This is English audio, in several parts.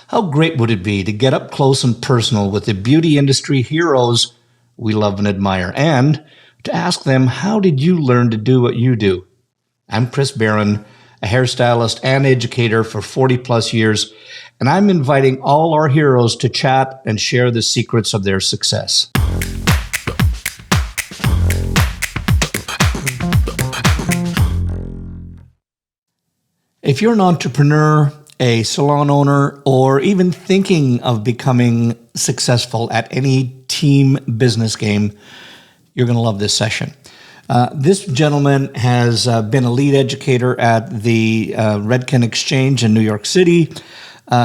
How great would it be to get up close and personal with the beauty industry heroes we love and admire, and to ask them, how did you learn to do what you do? I'm Chris Baran, a hairstylist and educator for 40 plus years, and I'm inviting all our heroes to chat and share the secrets of their success. If you're an entrepreneur, a salon owner, or even thinking of becoming successful at any team business game, you're going to love this session. This gentleman has been a lead educator at the Redken Exchange in New York City.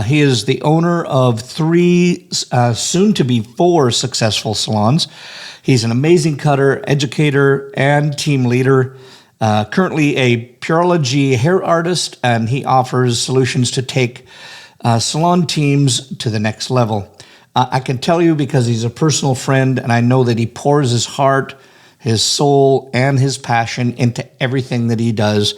He is the owner of 3, soon to be 4 successful salons. He's an amazing cutter, educator, and team leader. Currently a Pureology hair artist, and he offers solutions to take salon teams to the next level. I can tell you because he's a personal friend, and I know that he pours his heart, his soul, and his passion into everything that he does.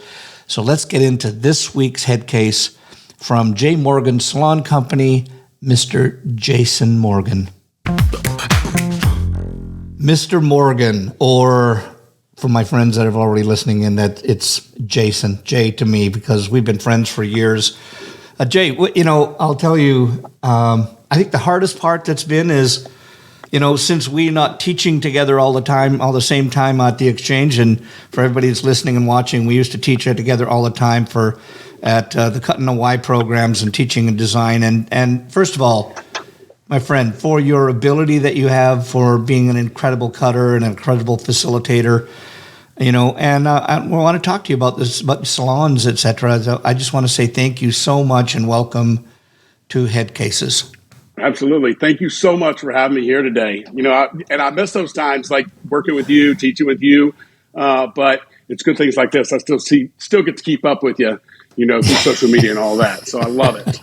So let's get into this week's head case from J. Morgan Salon Company, Mr. Jayson Morgan. Mr. Morgan, or for my friends that are already listening in, that it's Jayson, Jay to me, because we've been friends for years. Jay, I'll tell you, I think the hardest part that's been is, since we're not teaching together all the same time at the exchange, and for everybody that's listening and watching, we used to teach together all the time at the Cut and the Y programs and teaching and design. And first of all, my friend, for your ability that you have for being an incredible cutter and an incredible facilitator, and I want to talk to you about this, about salons, etc. So I just want to say thank you so much and welcome to Headcases. Absolutely. Thank you so much for having me here today. I miss those times, like working with you, teaching with you, but it's good things like this. I still get to keep up with you, through social media and all that. So I love it.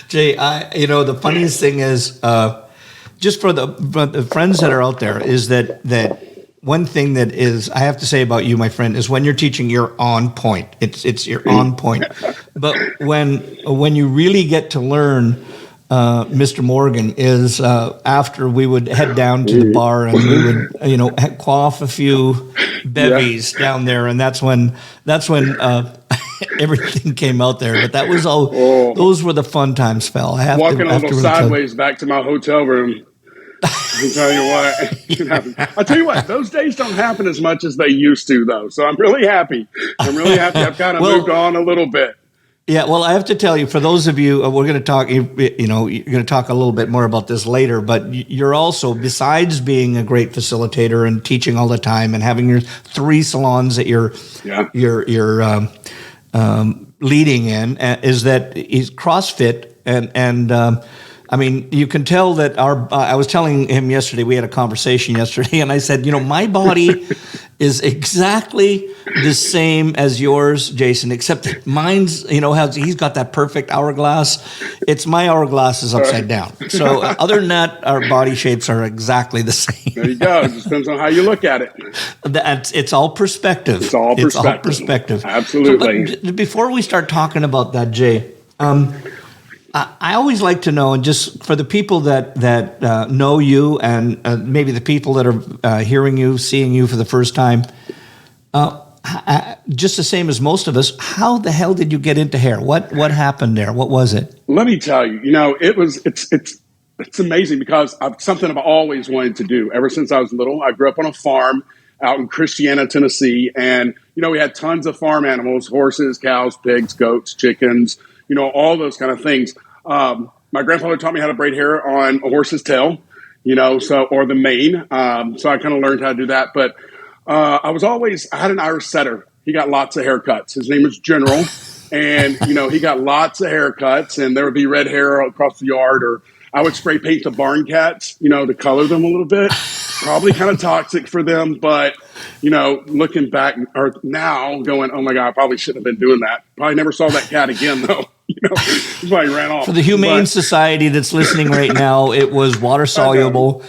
Jay, the funniest thing is, just for the friends that are out there, is that one thing that is, I have to say about you, my friend, is when you're teaching, you're on point. You're on point. But when you really get to learn, Mr. Morgan, is after we would head down to the bar and we would, quaff a few bevies down there, and that's when everything came out there. But that was all. Oh. Those were the fun times, pal. I have walking to, a little sideways back to my hotel room. I'll tell you what. I'll tell you what. Those days don't happen as much as they used to, though. So I'm really happy. I've kind of moved on a little bit. Yeah, well, I have to tell you, for those of you, we're going to talk. You're going to talk a little bit more about this later. But you're also, besides being a great facilitator and teaching all the time, and having your 3 salons that you're leading in, is that he's CrossFit and I mean, you can tell that I was telling him yesterday, we had a conversation yesterday, and I said, my body is exactly the same as yours, Jayson, except that mine's, he's got that perfect hourglass. It's my hourglass is upside down. So other than that, our body shapes are exactly the same. There you go. It just depends on how you look at it. It's all perspective. It's all perspective. Absolutely. So, but before we start talking about that, Jay, I always like to know, and just for the people that know you, and maybe the people that are hearing you, seeing you for the first time, just the same as most of us, how the hell did you get into hair? What happened there? What was it? Let me tell you. It's amazing because something I've always wanted to do ever since I was little. I grew up on a farm out in Christiana, Tennessee, and we had tons of farm animals: horses, cows, pigs, goats, chickens. All those kind of things. My grandfather taught me how to braid hair on a horse's tail, or the mane. So I kind of learned how to do that. But I had an Irish setter. He got lots of haircuts. His name was General. And, he got lots of haircuts, and there would be red hair across the yard, or I would spray paint the barn cats, to color them a little bit. Probably kind of toxic for them, but, looking back or now going, oh my God, I probably shouldn't have been doing that. Probably never saw that cat again, though. That's why he ran off. For the Humane Society that's listening right now, it was water soluble.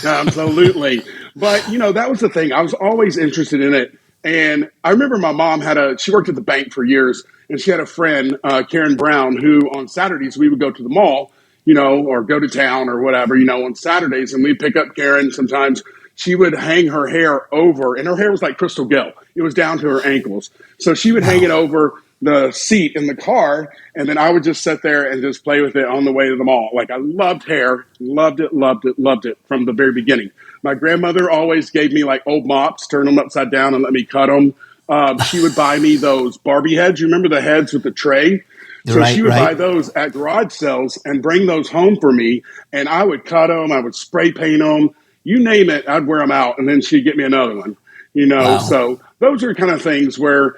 Absolutely. But, that was the thing. I was always interested in it. And I remember my mom she worked at the bank for years, and she had a friend, Karen Brown, who on Saturdays we would go to the mall, or go to town or whatever, on Saturdays, and we'd pick up Karen. Sometimes she would hang her hair over, and her hair was like Crystal Gill. It was down to her ankles. So she would hang it Wow. over the seat in the car, and then I would just sit there and just play with it on the way to the mall. Like, I loved hair, loved it from the very beginning. My grandmother always gave me like old mops, turn them upside down and let me cut them. She would buy me those Barbie heads. You remember the heads with the tray? So she Right, would buy right. those at garage sales and bring those home for me, and I would cut them. I would spray paint them. You name it, I'd wear them out, and then she'd get me another one. Wow. So those are kind of things where,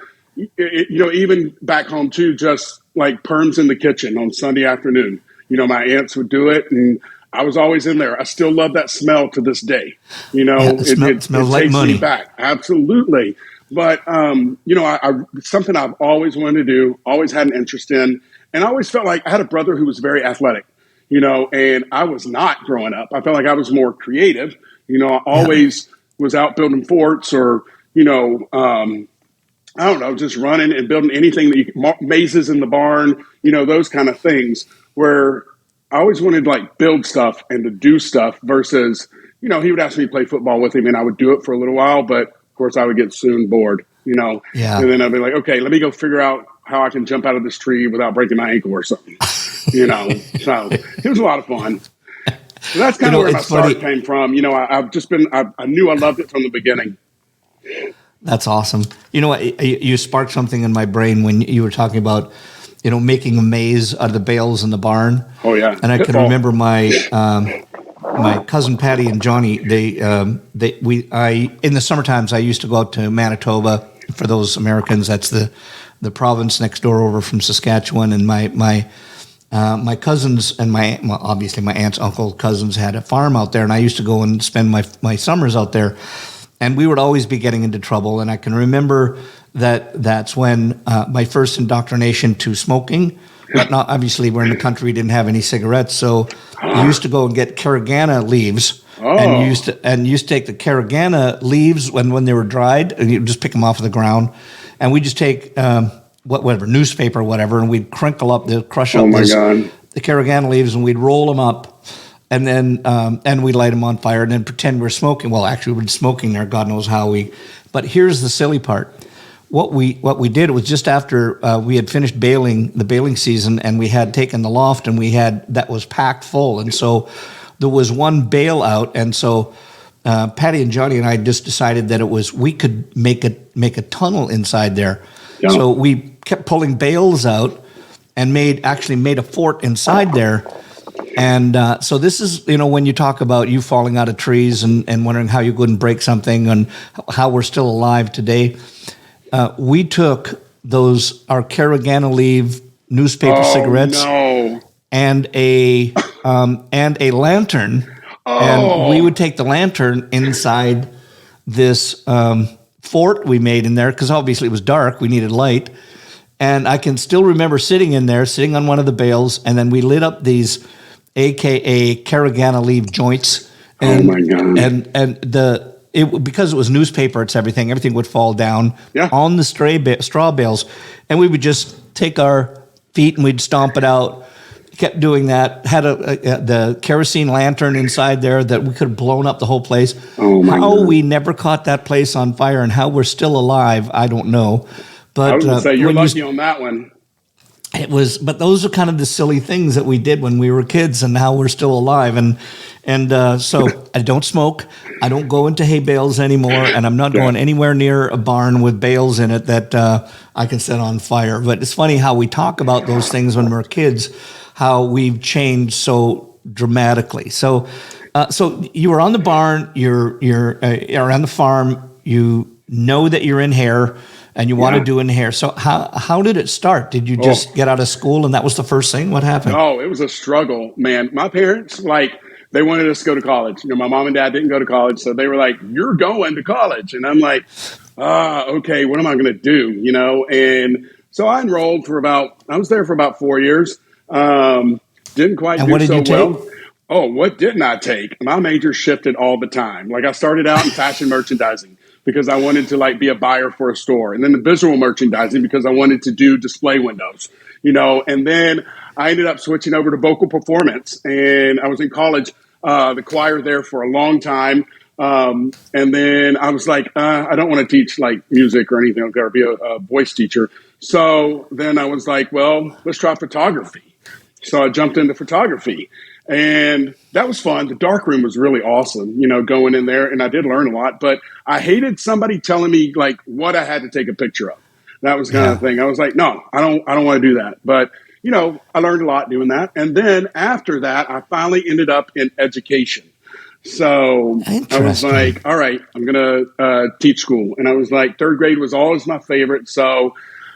even back home too, just like perms in the kitchen on Sunday afternoon. My aunts would do it, and I was always in there. I still love that smell to this day. Yeah, it smells It like takes me money. back. Absolutely. But, something I've always wanted to do, always had an interest in, and I always felt like I had a brother who was very athletic, and I was not growing up. I felt like I was more creative. I Yeah. always was out building forts or, I don't know, just running and building anything mazes in the barn, those kind of things where I always wanted to like build stuff and to do stuff versus, he would ask me to play football with him and I would do it for a little while, but of course I would get soon bored, Yeah. and then I'd be like, okay, let me go figure out how I can jump out of this tree without breaking my ankle or something, so it was a lot of fun. So that's kind of where my It's start funny. came from. I knew I loved it from the beginning. That's awesome. You know what? You sparked something in my brain when you were talking about, making a maze out of the bales in the barn. Oh yeah. And I can Pitfall. remember my cousin Patty and Johnny. In the summer times I used to go out to Manitoba. For those Americans, that's the province next door over from Saskatchewan. And my cousins and obviously my aunt's uncle cousins had a farm out there, and I used to go and spend my summers out there. And we would always be getting into trouble. And I can remember that's when my first indoctrination to smoking. But not, obviously, we're in the country, we didn't have any cigarettes. So you used to go and get carragana leaves. And you used to take the carragana leaves when they were dried, and you just pick them off of the ground. And we just take whatever, newspaper or whatever, and we'd crush up Oh my God. the carragana leaves, and we'd roll them up. And then we light them on fire and then pretend we're smoking. Well, actually, we're smoking there. God knows how we. But here's the silly part. What we did was just after we had finished the baling season, and we had taken the loft, and that was packed full, and so there was one bale out, and so Patty and Johnny and I just decided that we could make a tunnel inside there. Yeah. So we kept pulling bales out and made a fort inside there. And so this is, when you talk about you falling out of trees and wondering how you couldn't break something and how we're still alive today, we took our carragana leaf newspaper cigarettes No. and a lantern, and we would take the lantern inside this fort we made in there because obviously it was dark. We needed light. And I can still remember sitting on one of the bales, and then we lit up these AKA carragana leaf joints. And, Oh my God. because it was newspaper, it's everything would fall down Yeah. on the straw bales, and we would just take our feet and we'd stomp it out. Kept doing that. Had the kerosene lantern inside there that we could have blown up the whole place. Oh my How God. we never caught that place on fire and how we're still alive, I don't know. But I was going to say, you're when lucky on that one. but those are kind of the silly things that we did when we were kids, and how we're still alive. And so I don't smoke. I don't go into hay bales anymore, and I'm not Yeah. going anywhere near a barn with bales in it that I can set on fire. But it's funny how we talk about those things when we're kids, how we've changed so dramatically. So you were on the barn, you're on the farm, you know that you're in hair, and you want to Yeah. do in hair. So how did it start? Did you just get out of school and that was the first thing? What happened? Oh, it was a struggle, man. My parents, they wanted us to go to college. My mom and dad didn't go to college, so they were like, "You're going to college," and I'm like, "Okay, what am I going to do?" And so I enrolled I was there for about 4 years. Didn't quite And do what did so you take? well. Oh, what didn't I take? My major shifted all the time. Like, I started out in fashion merchandising. because I wanted to like be a buyer for a store, and then the visual merchandising because I wanted to do display windows, and then I ended up switching over to vocal performance, and I was in college, the choir there for a long time. And then I was like, I don't want to teach like music or anything. I've got to be a voice teacher. So then I was like, well, let's try photography. So I jumped into photography, and that was fun. The darkroom was really awesome, going in there, and I did learn a lot, but I hated somebody telling me like what I had to take a picture of. That was kind of the thing. I was like, no, I don't want to do that. But, I learned a lot doing that. And then after that, I finally ended up in education. So I was like, all right, I'm going to teach school. And I was like, third grade was always my favorite.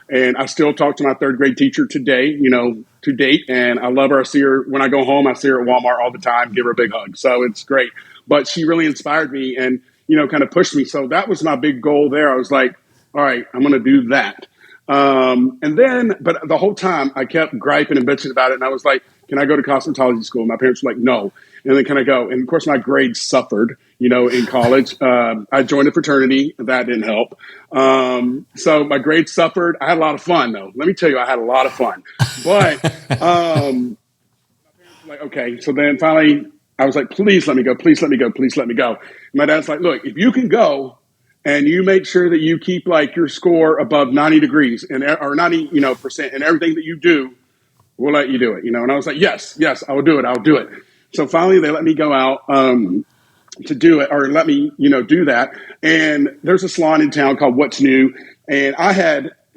And I still talk to my third grade teacher today, to date. And I love her. I see her when I go home. I see her at Walmart all the time, give her a big hug. So it's great. But she really inspired me and, kind of pushed me. So that was my big goal there. I was like, all right, I'm going to do that. But the whole time I kept griping and bitching about it. And I was like, can I go to cosmetology school? My parents were like, no. And then can I go? And of course, my grades suffered, in college. I joined a fraternity. That didn't help. So my grades suffered. I had a lot of fun, though. Let me tell you, I had a lot of fun. But my parents were like, okay. So then finally, I was like, please let me go. Please let me go. Please let me go. And my dad's like, look, if you can go, and you make sure that you keep like your score above 90 degrees or 90, percent in everything that you do, we'll let you do it, And I was like, yes, I will do it. I'll do it. So finally they let me go out to do it, or let me, do that. And there's a salon in town called What's New. And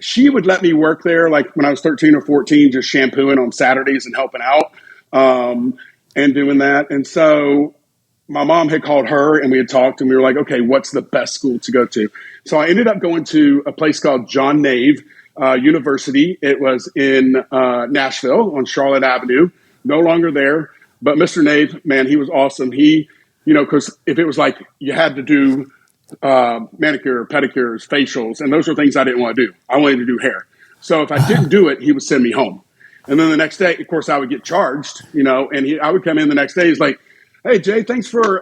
she would let me work there like when I was 13 or 14, just shampooing on Saturdays and helping out and doing that. And so my mom had called her and we had talked and we were like, okay, what's the best school to go to? So I ended up going to a place called John Nave University. It was in Nashville on Charlotte Avenue, no longer there. But Mr. Nave, man, he was awesome. He, because if it was like you had to do manicure, pedicures, facials, and those are things I didn't want to do. I wanted to do hair. So if I didn't do it, he would send me home. And then the next day, of course, I would get charged, and I would come in the next day. He's like, hey, Jay, thanks for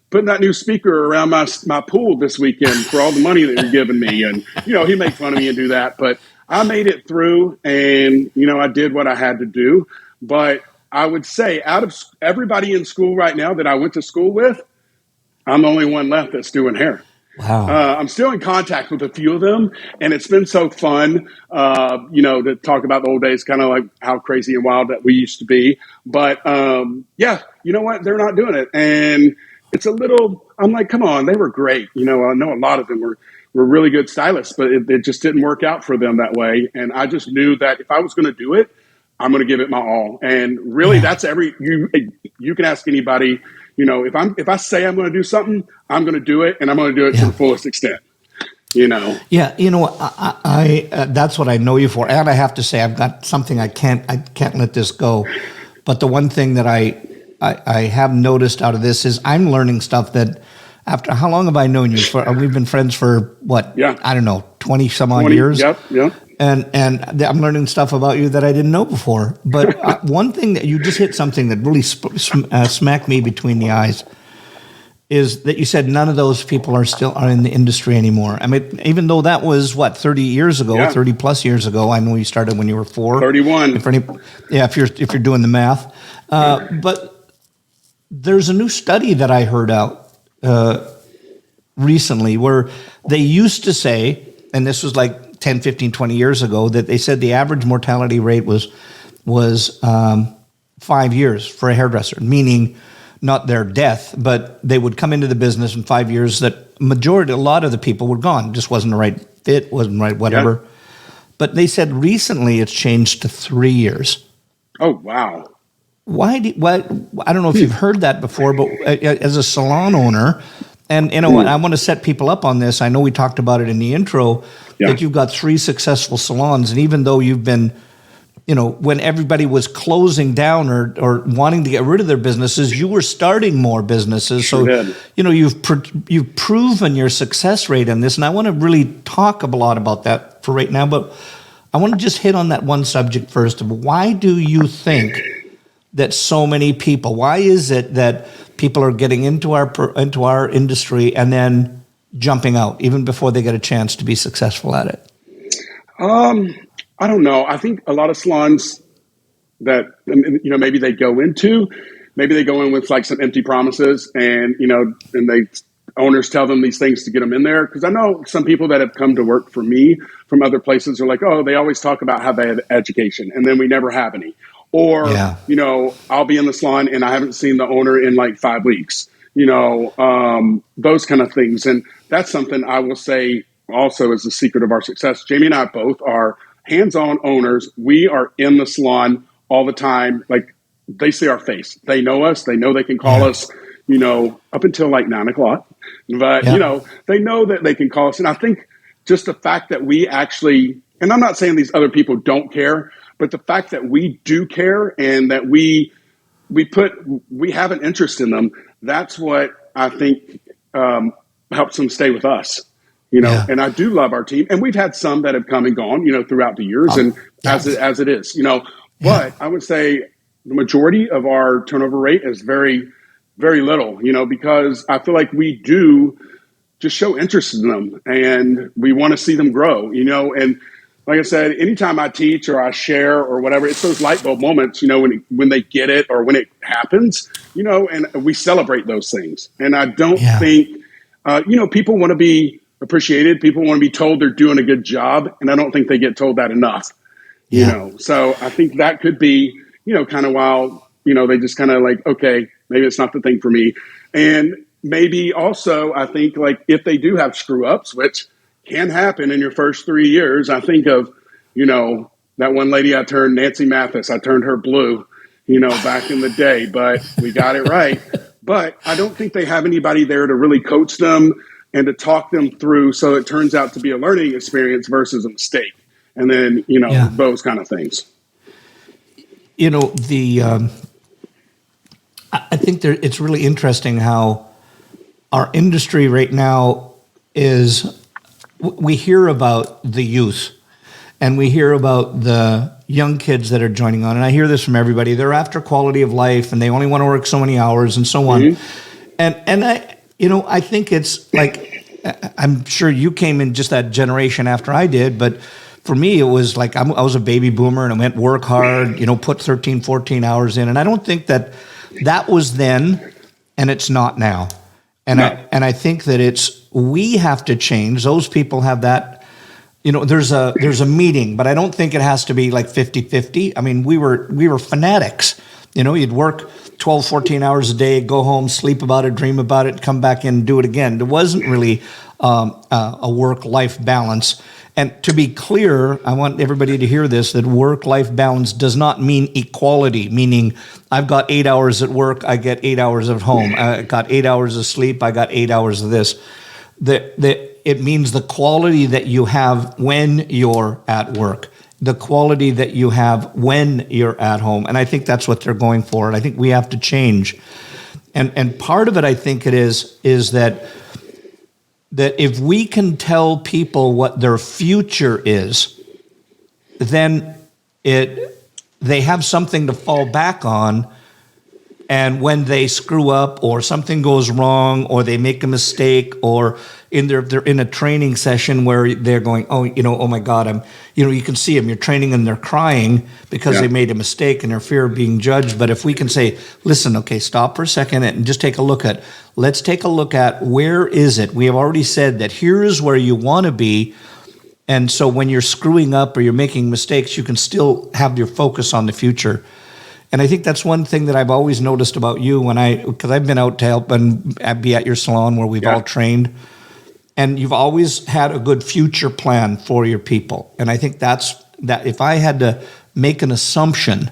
putting that new speaker around my pool this weekend for all the money that you're giving me. And, he made fun of me and do that. But I made it through and, I did what I had to do. But I would say out of everybody in school right now that I went to school with, I'm the only one left that's doing hair. Wow. I'm still in contact with a few of them, and it's been so fun, to talk about the old days, kind of like how crazy and wild that we used to be. But yeah, you know what? They're not doing it, and it's a little. I'm like, come on, they were great. I know a lot of them were really good stylists, but it just didn't work out for them that way. And I just knew that if I was going to do it, I'm going to give it my all. And really, that's you can ask anybody. If I say I'm going to do something, I'm going to do it, and I'm going to do it to the fullest extent. Yeah, I that's what I know you for. And I have to say, I've got something I can't let this go. But the one thing that I have noticed out of this is I'm learning stuff that after how long have I known you for? We've been friends for what? Yeah, I don't know, 20 some odd years. Yep. And I'm learning stuff about you that I didn't know before. But one thing that you just hit something that really smacked me between the eyes is that you said none of those people are in the industry anymore. I mean, even though that was 30 years ago, 30 plus years ago. I know you started when you were 4. 31. If you're doing the math. But there's a new study that I heard out recently where they used to say, and this was like 10, 15, 20 years ago, that they said the average mortality rate was 5 years for a hairdresser, meaning not their death, but they would come into the business in 5 years that a lot of the people were gone. Just wasn't the right fit, wasn't right, whatever. Yeah. But they said recently it's changed to 3 years. Oh, wow. Why? I don't know if you've heard that before, but as a salon owner, and I want to set people up on this. I know we talked about it in the intro, that you've got 3 successful salons, and even though you've been, when everybody was closing down or wanting to get rid of their businesses, you were starting more businesses. So, you've proven your success rate in this, and I want to really talk a lot about that for right now. But I want to just hit on that one subject first. Of why do you think that so many people? Why is it that people are getting into our industry and then jumping out even before they get a chance to be successful at it? I don't know. I think a lot of salons that, maybe maybe they go in with like some empty promises, and and they owners tell them these things to get them in there. Because I know some people that have come to work for me from other places are like, oh, they always talk about how they have education, and then we never have any. Or Yeah. I'll be in the salon and I haven't seen the owner in like 5 weeks. Those kind of things, and that's something I will say also is the secret of our success. Jamie and I both are hands-on owners. We are in the salon all the time. Like, they see our face. They know us. They know they can call us, up until like 9 o'clock. But, they know that they can call us. And I think just the fact that we actually, and I'm not saying these other people don't care, but the fact that we do care and that we have an interest in them, that's what I think helps them stay with us. And I do love our team, and we've had some that have come and gone, throughout the years, and as it is, but I would say the majority of our turnover rate is very, very little, because I feel like we do just show interest in them, and we want to see them grow, and like I said, anytime I teach or I share or whatever, it's those light bulb moments, when they get it or when it happens, and we celebrate those things. And I don't think, people want to be appreciated. People want to be told they're doing a good job. And I don't think they get told that enough, So I think that could be, kind of while, they just kind of like, okay, maybe it's not the thing for me. And maybe also I think like if they do have screw ups, which can happen in your first 3 years. I think of, that one lady I turned, Nancy Mathis, I turned her blue, back in the day, but we got it right. But I don't think they have anybody there to really coach them and to talk them through, so it turns out to be a learning experience versus a mistake. And then, those kind of things. I think it's really interesting how our industry right now is, we hear about the youth and we hear about the young kids that are joining on. And I hear this from everybody. They're after quality of life and they only want to work so many hours and so on. And I think it's like, I'm sure you came in just that generation after I did, but for me, it was like I was a baby boomer and I went work hard, put 13, 14 hours in. And I don't think that was then and it's not now. And I think that we have to change. Those people have that, there's a meeting, but I don't think it has to be like 50-50. I mean, we were fanatics. You'd work 12, 14 hours a day, go home, sleep about it, dream about it, come back in and do it again. There wasn't really a work-life balance. And to be clear, I want everybody to hear this, that work-life balance does not mean equality, meaning I've got 8 hours at work, I get 8 hours at home. I got 8 hours of sleep, I got 8 hours of this. It means the quality that you have when you're at work, the quality that you have when you're at home. And I think that's what they're going for. And I think we have to change. And part of it, I think it is that if we can tell people what their future is, then they have something to fall back on. And when they screw up or something goes wrong or they make a mistake or they're in a training session where they're going, oh my God, you can see them, you're training and they're crying because they made a mistake and their fear of being judged. But if we can say, listen, okay, stop for a second and just let's take a look at where is it? We have already said that here is where you want to be. And so when you're screwing up or you're making mistakes, you can still have your focus on the future. And I think that's one thing that I've always noticed about you because I've been out to help and be at your salon where we've all trained. And you've always had a good future plan for your people. And I think that if I had to make an assumption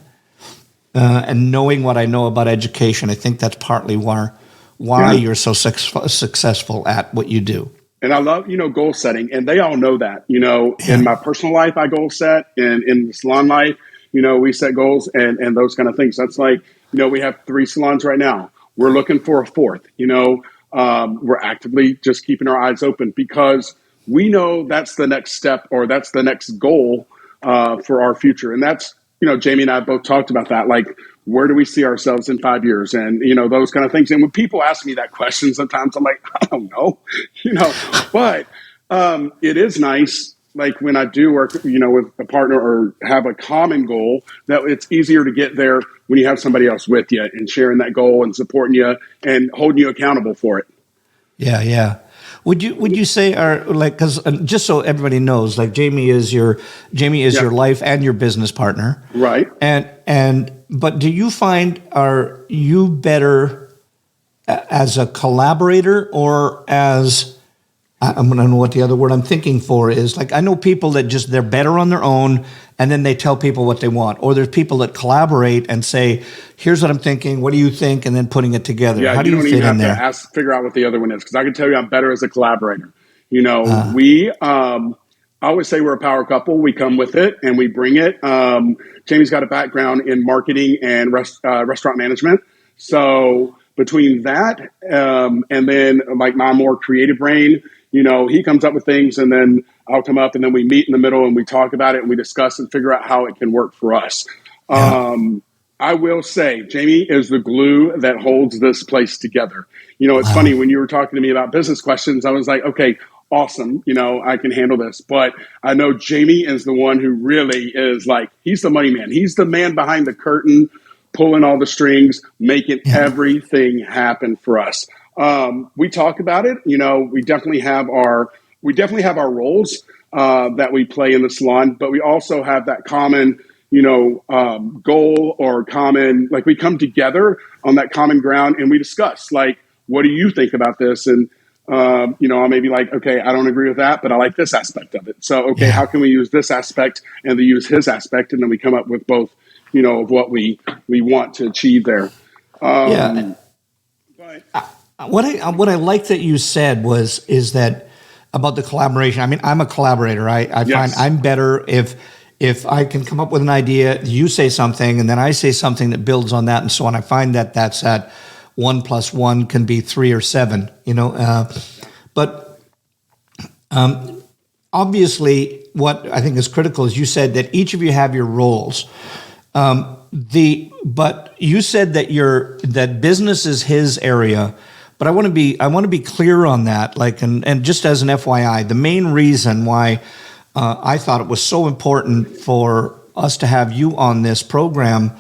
and knowing what I know about education, I think that's partly why you're so successful at what you do. And I love, goal setting. And they all know that, in my personal life, I goal set, and in the salon life, we set goals and those kind of things. That's like, we have 3 salons right now. We're looking for a 4th, we're actively just keeping our eyes open because we know that's the next step or that's the next goal for our future. And that's Jamie and I both talked about that. Like, where do we see ourselves in 5 years? And, those kind of things. And when people ask me that question, sometimes I'm like, I don't know, but it is nice. Like when I do work, with a partner or have a common goal, that it's easier to get there when you have somebody else with you and sharing that goal and supporting you and holding you accountable for it. Yeah, yeah. Would you say, because just so everybody knows, like Jamie is your life and your business partner, right? But do you find, are you better as a collaborator or as, I don't know what the other word I'm thinking for is. Like, I know people that they're better on their own and then they tell people what they want. Or there's people that collaborate and say, here's what I'm thinking, what do you think? And then putting it together. Yeah, How do you fit in there? Figure out what the other one is, because I can tell you I'm better as a collaborator. I always say we're a power couple. We come with it and we bring it. Jamie's got a background in marketing and restaurant management. So between that and then like my more creative brain, he comes up with things and then I'll come up and then we meet in the middle and we talk about it and we discuss and figure out how it can work for us. Yeah. I will say Jamie is the glue that holds this place together. It's Wow. funny when you were talking to me about business questions, I was like, okay, awesome. I can handle this. But I know Jamie is the one who really is like, he's the money man. He's the man behind the curtain, pulling all the strings, making everything happen for us. We talk about it. We definitely have our roles that we play in the salon, but we also have that common, goal or common, like we come together on that common ground and we discuss, like, what do you think about this? And, I may be like, okay, I don't agree with that, but I like this aspect of it. So, okay, how can we use this aspect and then use his aspect? And then we come up with both, of what we want to achieve there. Yeah. What I like that you said is that about the collaboration. I mean, I'm a collaborator. I find I'm better if I can come up with an idea, you say something, and then I say something that builds on that, and so on. I find that's at 1 + 1 can be 3 or 7. But obviously, what I think is critical is you said that each of you have your roles. But you said that business is his area. But I want to be clear on that. Like, and just as an FYI, the main reason why I thought it was so important for us to have you on this program,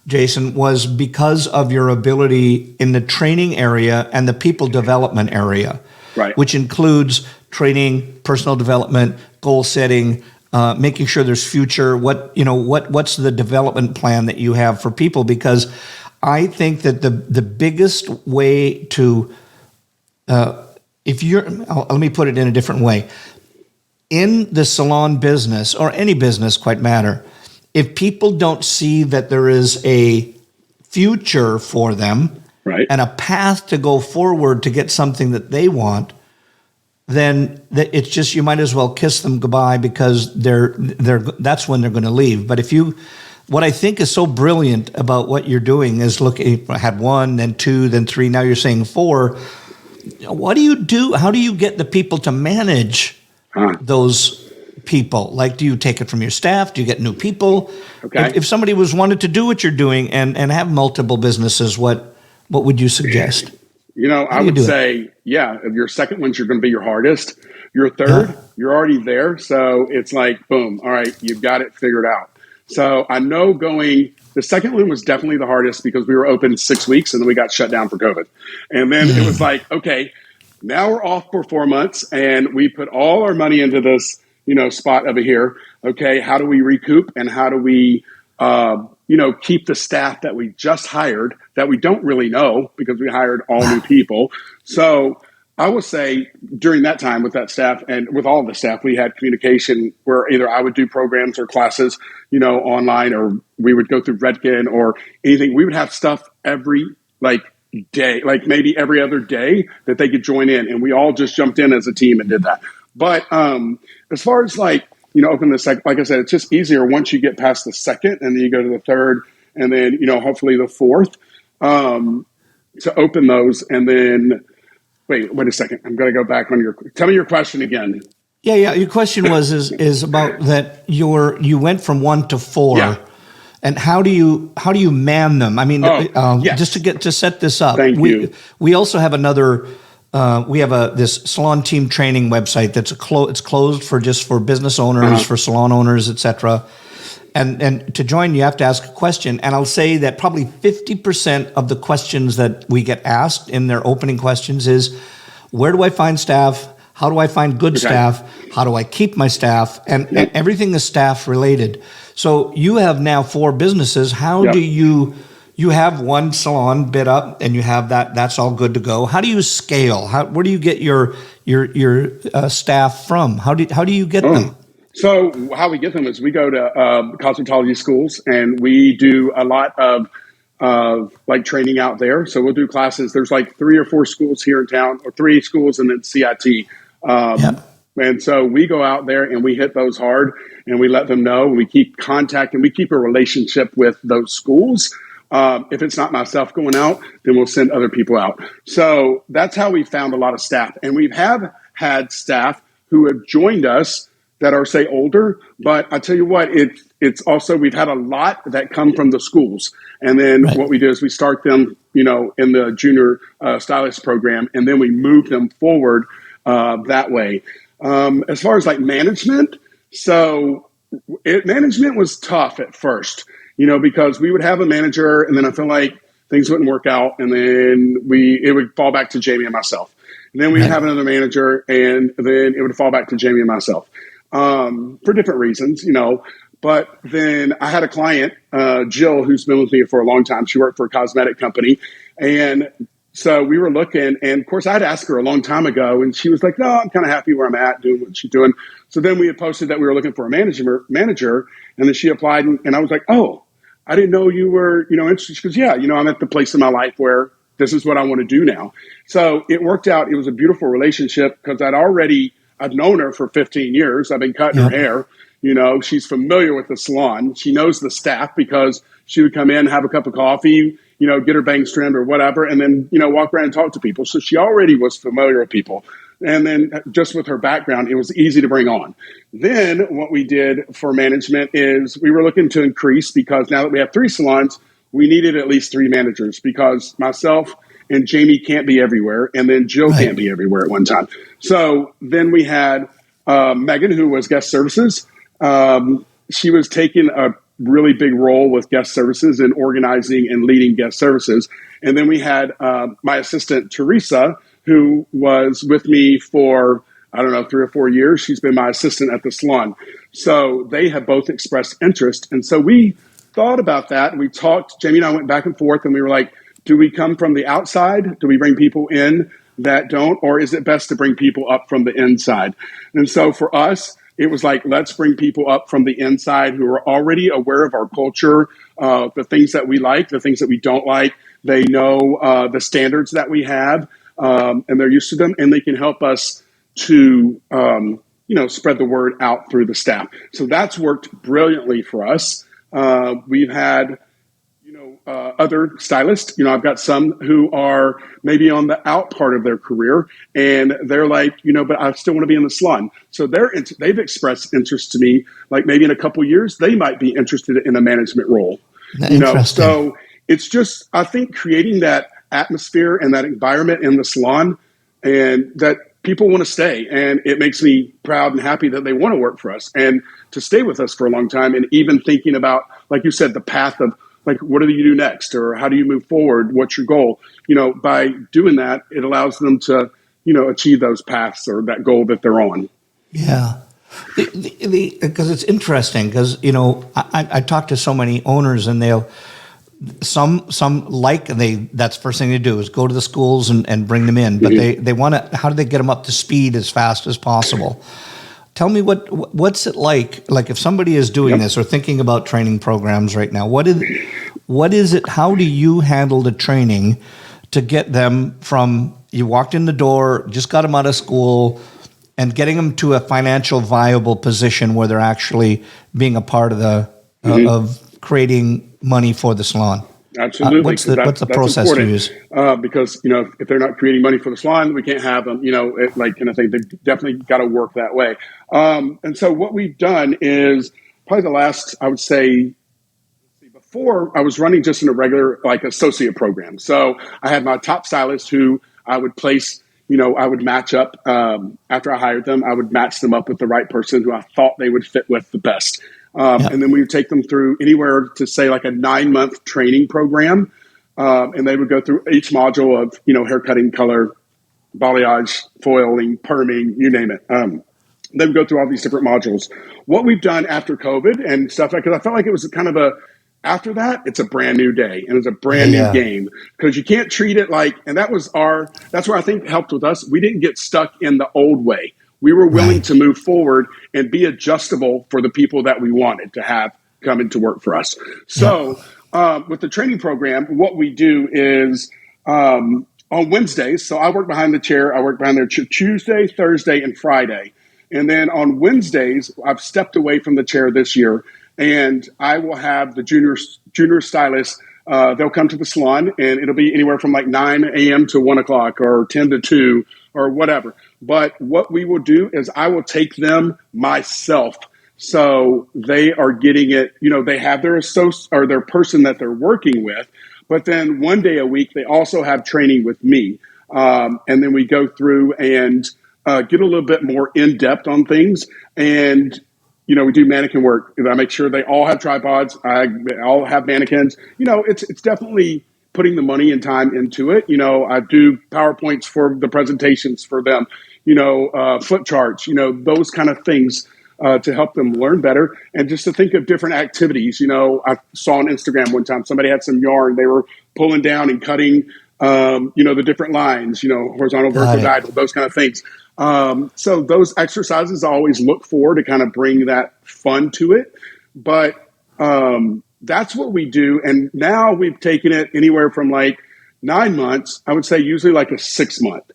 Jayson, was because of your ability in the training area and the people development area, right? Which includes training, personal development, goal setting, making sure there's future. What's the development plan that you have for people? Because I think that the biggest way to, let me put it in a different way. In the salon business, or any business quite matter, if people don't see that there is a future for them, right, and a path to go forward to get something that they want, then it's just, you might as well kiss them goodbye, because that's when they're going to leave. But what I think is so brilliant about what you're doing is I had 1, then 2, then 3, now you're saying 4. What do you do? How do you get the people to manage those people? Like, do you take it from your staff? Do you get new people? Okay. If somebody wanted to do what you're doing and have multiple businesses, what would you suggest? I would say, if your second one's, you're going to be your hardest. Your third, you're already there. So it's like, boom, all right, you've got it figured out. So I know the second one was definitely the hardest because we were open 6 weeks and then we got shut down for COVID. And then it was like, okay, now we're off for 4 months and we put all our money into this, spot over here. Okay, how do we recoup and how do we, keep the staff that we just hired that we don't really know because we hired all new people. So I would say during that time with that staff and with all of the staff, we had communication where either I would do programs or classes, online, or we would go through Redken or anything. We would have stuff every day, like maybe every other day that they could join in. And we all just jumped in as a team and did that. But as far as open the second, like I said, it's just easier once you get past the second and then you go to the third and then, hopefully the fourth to open those. And then, wait a second. I'm going to go back on tell me your question again. Yeah. Your question is about that you went from 1 to 4. Yeah. And how do you man them? I mean, Yes. just to set this up, Thank you. we also have another. We have this salon team training website that's it's closed for business owners, for salon owners, etc. And to join, you have to ask a question. And I'll say that probably 50% of the questions that we get asked in their opening questions is, where do I find staff? How do I find good staff? How do I keep my staff? And everything is staff related. So you have now 4 businesses. How do you have one salon bid up and you have that's all good to go. How do you scale? Where do you get your staff from? How do you get them? So how we get them is we go to cosmetology schools, and we do a lot of like training out there. So we'll do classes. There's like 3 or 4 schools here in town, or 3 schools, and then CIT. And so we go out there and we hit those hard, and we let them know. We keep contact, and we keep a relationship with those schools. If it's not myself going out, then we'll send other people out. So that's how we found a lot of staff. And we have had staff who have joined us that are, say, older. But I tell you what, it's also, we've had a lot that come from the schools. And then what we do is we start them, in the junior stylist program, and then we move them forward that way. As far as like management, management was tough at first, because we would have a manager, and then I feel like things wouldn't work out, and then it would fall back to Jamie and myself. And then we'd have another manager, and then it would fall back to Jamie and myself. For different reasons, but then I had a client, Jill, who's been with me for a long time. She worked for a cosmetic company. And so we were looking, and of course I'd asked her a long time ago, and she was like, no, I'm kind of happy where I'm at, doing what she's doing. So then we had posted that we were looking for a manager, and then she applied, and I was like, oh, I didn't know you were, interested. She goes, yeah, I'm at the place in my life where this is what I want to do now. So it worked out. It was a beautiful relationship, because I've known her for 15 years. I've been cutting her hair. She's familiar with the salon. She knows the staff, because she would come in, have a cup of coffee, get her bangs trimmed or whatever, and then, walk around and talk to people. So she already was familiar with people. And then just with her background, it was easy to bring on. Then what we did for management is we were looking to increase, because now that we have 3 salons, we needed at least 3 managers, because myself and Jamie can't be everywhere, and then Jill can't be everywhere at one time. So then we had Megan, who was guest services. She was taking a really big role with guest services and organizing and leading guest services. And then we had my assistant, Teresa, who was with me for, 3 or 4 years. She's been my assistant at the salon. So they have both expressed interest. And so we thought about that, and we talked. Jamie and I went back and forth, and we were like, do we come from the outside? Do we bring people in that don't? Or is it best to bring people up from the inside? And so for us, it was like, let's bring people up from the inside who are already aware of our culture, the things that we like, the things that we don't like. They know the standards that we have, and they're used to them, and they can help us to, spread the word out through the staff. So that's worked brilliantly for us. We've had other stylists. I've got some who are maybe on the out part of their career, and they're like, but I still want to be in the salon. So they've expressed interest to me, like maybe in a couple years, they might be interested in a management role. So it's just, I think, creating that atmosphere and that environment in the salon, and that people want to stay. And it makes me proud and happy that they want to work for us and to stay with us for a long time. And even thinking about, like you said, the path of, like, what do you do next? Or how do you move forward? What's your goal? By doing that, it allows them to, achieve those paths or that goal that they're on. Yeah. Because it's interesting, because, I talk to so many owners, and some that's the first thing they do is go to the schools and bring them in, but they want to, how do they get them up to speed as fast as possible? Tell me what's it like if somebody is doing this or thinking about training programs right now, what is it, how do you handle the training to get them from, you walked in the door, just got them out of school, and getting them to a financial viable position where they're actually being a part of of creating money for the salon? Absolutely. What's the process you use? Because, if they're not creating money for the salon, we can't have them, kind of thing. They've definitely got to work that way. And so what we've done is probably the last, I would say, before I was running just in a regular like associate program. So I had my top stylist who I would place, I would match up after I hired them. I would match them up with the right person who I thought they would fit with the best. And then we would take them through anywhere to say like a 9-month training program. And they would go through each module of, hair cutting, color, balayage, foiling, perming, you name it. They would go through all these different modules. What we've done after COVID and stuff, because I felt like it was kind of after that, it's a brand new day and it's a brand new game because you can't treat it like, and that's where I think helped with us. We didn't get stuck in the old way. We were willing to move forward and be adjustable for the people that we wanted to have come into work for us. So with the training program, what we do is on Wednesdays, so I work behind the chair. I work behind there Tuesday, Thursday, and Friday. And then on Wednesdays, I've stepped away from the chair this year, and I will have the junior stylists. They'll come to the salon, and it'll be anywhere from like 9 a.m. to 1 o'clock or 10 to 2 or whatever. But what we will do is I will take them myself. So they are getting it, they have their associate or their person that they're working with. But then one day a week, they also have training with me. And then we go through and get a little bit more in depth on things. And, we do mannequin work. I make sure they all have tripods. They all have mannequins. It's definitely putting the money and time into it. I do PowerPoints for the presentations for them, flip charts, those kind of things to help them learn better. And just to think of different activities. I saw on Instagram one time, somebody had some yarn. They were pulling down and cutting, the different lines, horizontal, vertical, diagonal, those kind of things. So those exercises I always look for to kind of bring that fun to it. But that's what we do. And now we've taken it anywhere from like 9 months, I would say usually like a 6-month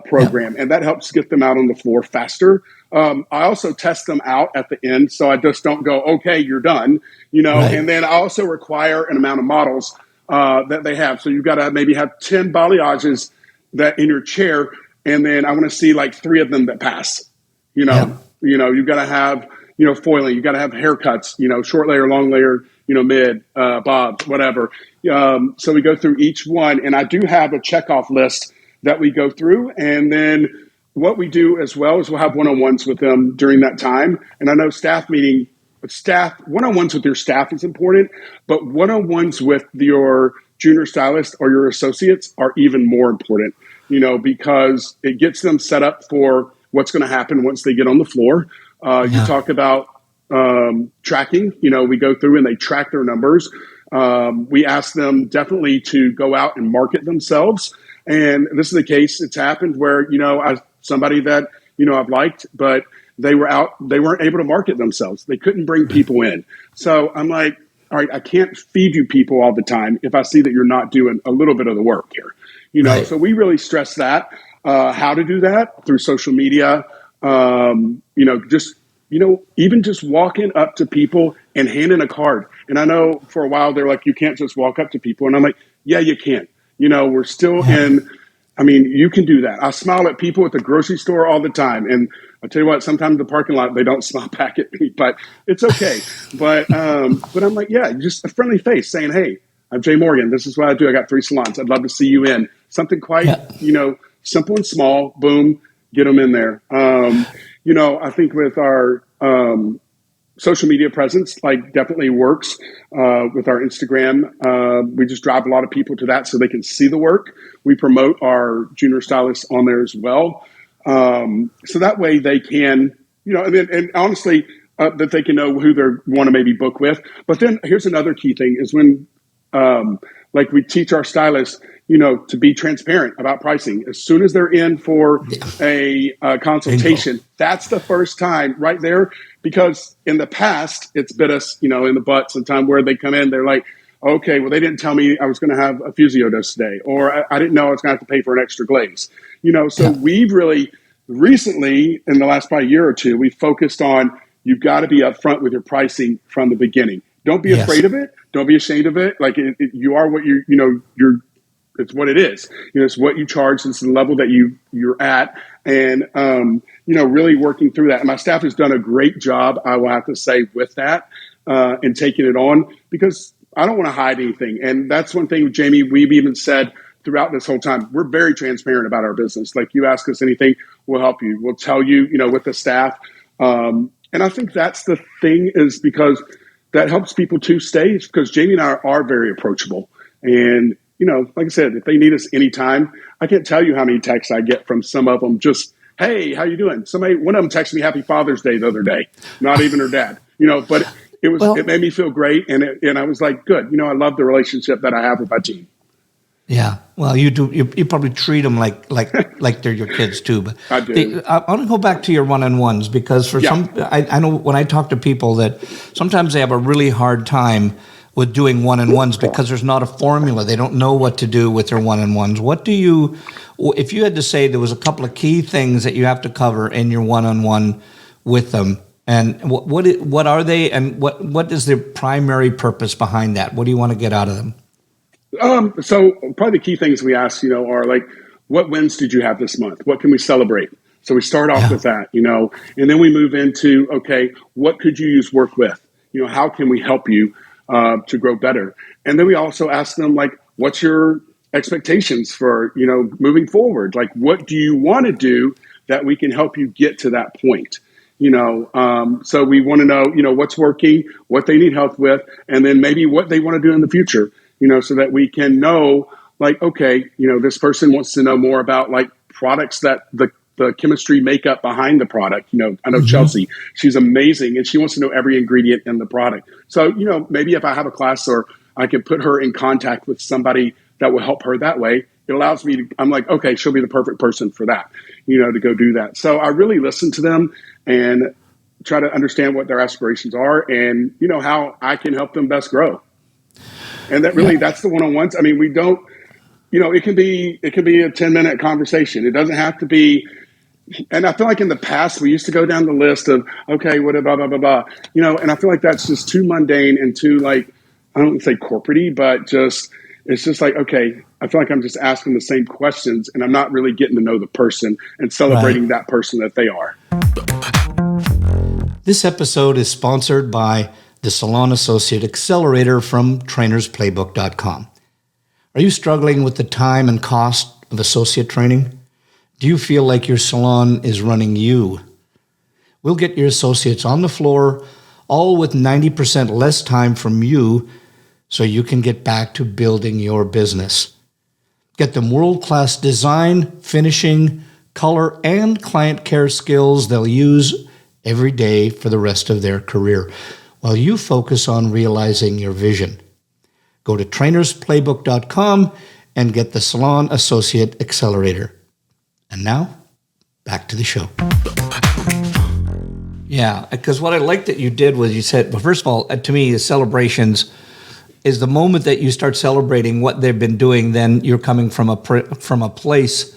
program. And that helps get them out on the floor faster. I also test them out at the end. So I just don't go, okay, you're done, and then I also require an amount of models that they have. So you've got to maybe have 10 balayages that in your chair. And then I want to see like 3 of them that pass, you've got to have, foiling, you've got to have haircuts, short layer, long layer, mid, bobs, whatever. So we go through each one, and I do have a checkoff list that we go through. And then what we do as well is we'll have one-on-ones with them during that time. And I know one-on-ones with your staff is important, but one-on-ones with your junior stylist or your associates are even more important, because it gets them set up for what's going to happen once they get on the floor. You talk about tracking, we go through and they track their numbers. We ask them definitely to go out and market themselves. And this is the case. It's happened where, somebody that, I've liked, but they weren't able to market themselves. They couldn't bring people in. So I'm like, all right, I can't feed you people all the time if I see that you're not doing a little bit of the work here, So we really stress that, how to do that through social media, even just walking up to people and handing a card. And I know for a while they're like, you can't just walk up to people. And I'm like, yeah, you can. We're still you can do that. I smile at people at the grocery store all the time. And I'll tell you what, sometimes in the parking lot, they don't smile back at me, but it's okay. But I'm like, yeah, just a friendly face saying, hey, I'm Jay Morgan. This is what I do. I got 3 salons. I'd love to see you in. Something quite, simple and small. Boom, get them in there. I think with our social media presence, definitely works with our Instagram. We just drive a lot of people to that so they can see the work. We promote our junior stylists on there as well. So that way they can, and honestly, that they can know who they want to maybe book with. But then here's another key thing is when, we teach our stylists, to be transparent about pricing. As soon as they're in for a consultation, that's the first time right there, because in the past, it's bit us, in the butt sometime where they come in, they're like, okay, well, they didn't tell me I was going to have a physio dose today, or I didn't know I was going to have to pay for an extra glaze. So we've really recently, in the last probably year or two, we focused on, you've got to be upfront with your pricing from the beginning. Don't be afraid of it. Don't be ashamed of it. You are what it's what it is. It's what you charge. It's the level that you're at. And, really working through that. And my staff has done a great job, I will have to say, with that and taking it on, because I don't want to hide anything. And that's one thing, Jamie, we've even said throughout this whole time. We're very transparent about our business. Like, you ask us anything, we'll help you. We'll tell you, with the staff. And I think that's the thing, is because that helps people to stay, because Jamie and I are very approachable. And, like I said, if they need us anytime, I can't tell you how many texts I get from some of them. Just, hey, how you doing? One of them texted me Happy Father's Day the other day, not even her dad, but it made me feel great. And I was like, good. I love the relationship that I have with my team. Yeah. Well, you do. You probably treat them like they're your kids too. But I do. I want to go back to your one-on-ones, because for some, I know when I talk to people that sometimes they have a really hard time with doing one-on-ones because there's not a formula. They don't know what to do with their one-on-ones. If you had to say there was a couple of key things that you have to cover in your one-on-one with them, and what are they, and what is their primary purpose behind that? What do you want to get out of them? So probably the key things we ask, are like, what wins did you have this month? What can we celebrate? So we start off with that, and then we move into, okay, what could you use work with? How can we help you to grow better? And then we also ask them, like, what's your expectations for, moving forward? Like, what do you want to do that we can help you get to that point? So we want to know, what's working, what they need help with, and then maybe what they want to do in the future, so that we can know, like, okay, this person wants to know more about, like, products that the chemistry makeup behind the product. I know Chelsea, she's amazing, and she wants to know every ingredient in the product. So, maybe if I have a class, or I can put her in contact with somebody that will help her that way, it allows me to, I'm like, okay, she'll be the perfect person for that, to go do that. So I really listen to them and try to understand what their aspirations are, and, how I can help them best grow. And that really, that's the one-on-ones. I mean, we don't, it can be a 10-minute conversation. It doesn't have to be. And I feel like in the past, we used to go down the list of, okay, what blah, blah, blah, blah, and I feel like that's just too mundane and too, like, I don't want to say corporate-y, but it's just like, okay, I feel like I'm just asking the same questions, and I'm not really getting to know the person and celebrating that person that they are. This episode is sponsored by the Salon Associate Accelerator from trainersplaybook.com. Are you struggling with the time and cost of associate training? Do you feel like your salon is running you? We'll get your associates on the floor, all with 90% less time from you, so you can get back to building your business. Get them world-class design, finishing, color, and client care skills they'll use every day for the rest of their career, while you focus on realizing your vision. Go to trainersplaybook.com and get the Salon Associate Accelerator. And now, back to the show. Yeah, because what I liked that you did was you said, well, first of all, to me, the celebrations is the moment that you start celebrating what they've been doing, then you're coming from a place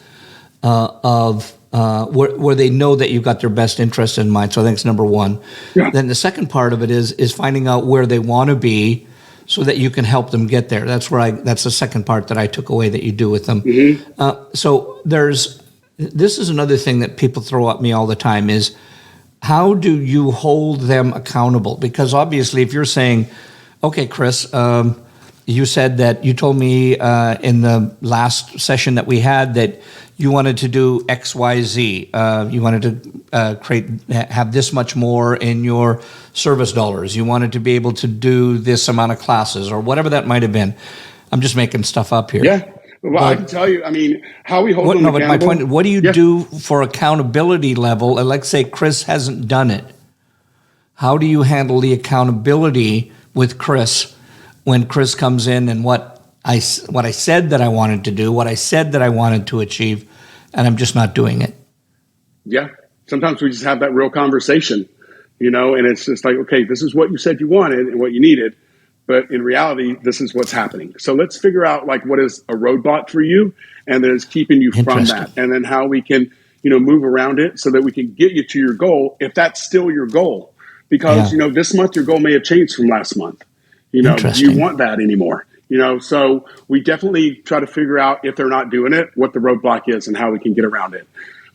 of where they know that you've got their best interest in mind. So I think it's number one. Yeah. Then the second part of it is finding out where they want to be so that you can help them get there. That's the second part that I took away that you do with them. Mm-hmm. So this is another thing that people throw at me all the time is, how do you hold them accountable? Because obviously if you're saying, okay, Chris, you said that you told me in the last session that we had that you wanted to do X, Y, Z. You wanted to have this much more in your service dollars. You wanted to be able to do this amount of classes or whatever that might have been. I'm just making stuff up here. Yeah. Well, I can tell you, I mean, how we hold them accountable. But my point, what do you do for accountability level? And let's say Chris hasn't done it. How do you handle the accountability with Chris when Chris comes in and what I said that I wanted to do, what I said that I wanted to achieve, and I'm just not doing it? Yeah. Sometimes we just have that real conversation, and it's just like, okay, this is what you said you wanted and what you needed. But in reality, this is what's happening. So let's figure out like what is a roadblock for you and that is keeping you from that. And then how we can, move around it so that we can get you to your goal if that's still your goal. Because, this month your goal may have changed from last month. Do you want that anymore? So we definitely try to figure out if they're not doing it, what the roadblock is and how we can get around it.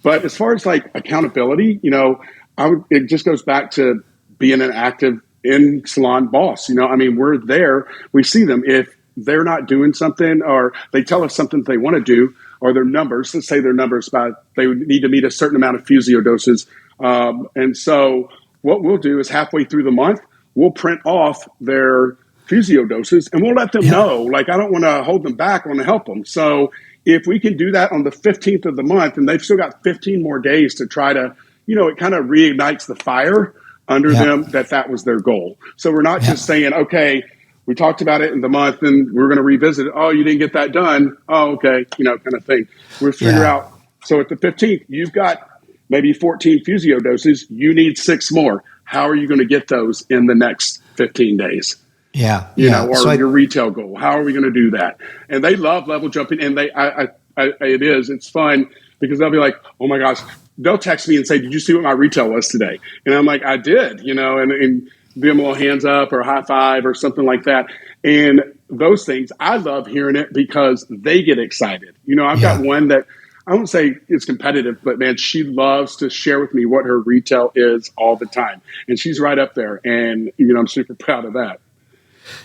But as far as like accountability, it just goes back to being an active in salon boss. I mean, we're there. We see them. If they're not doing something, or they tell us something they want to do, or their numbers, let's say their numbers about they need to meet a certain amount of physio doses. And so what we'll do is halfway through the month, we'll print off their physio doses and we'll let them know, like, I don't want to hold them back. I want to help them. So if we can do that on the 15th of the month, and they've still got 15 more days to try to, it kind of reignites the fire under them that was their goal. So we're not just saying, okay, we talked about it in the month and we're going to revisit it. Oh, you didn't get that done. Oh, okay. Kind of thing. We'll figure out. So at the 15th, you've got maybe 14 physio doses. You need 6 more. How are you going to get those in the next 15 days? Or so your retail goal. How are we going to do that? And they love level jumping. And it's fun because they'll be like, oh my gosh, they'll text me and say, did you see what my retail was today? And I'm like, I did, and give them a little hands up or a high five or something like that. And those things, I love hearing it because they get excited. I've got one that I won't say it's competitive, but man, she loves to share with me what her retail is all the time. And she's right up there. And, I'm super proud of that.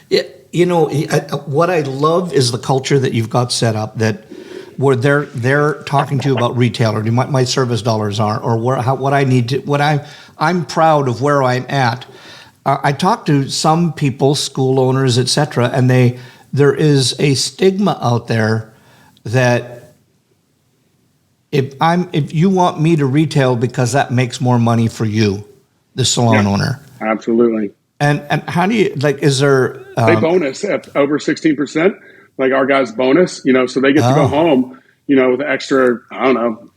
Yeah, what I love is the culture that you've got set up, that where they're talking to you about retail, or my service dollars are, or what I need to, I'm proud of where I'm at. I talk to some people, school owners, etc., and there is a stigma out there that if you want me to retail because that makes more money for you, the salon owner. Absolutely. And how do you, like, is there... they bonus at over 16%, like our guys bonus, so they get to go home, with an extra, I don't know,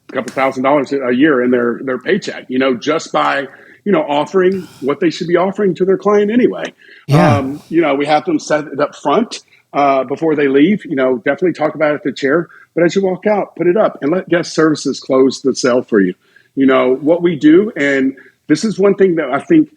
a couple $1,000s a year in their paycheck, just by, offering what they should be offering to their client anyway. We have them set it up front before they leave, definitely talk about it at the chair, but as you walk out, put it up and let guest services close the sale for you. What we do, and this is one thing that I think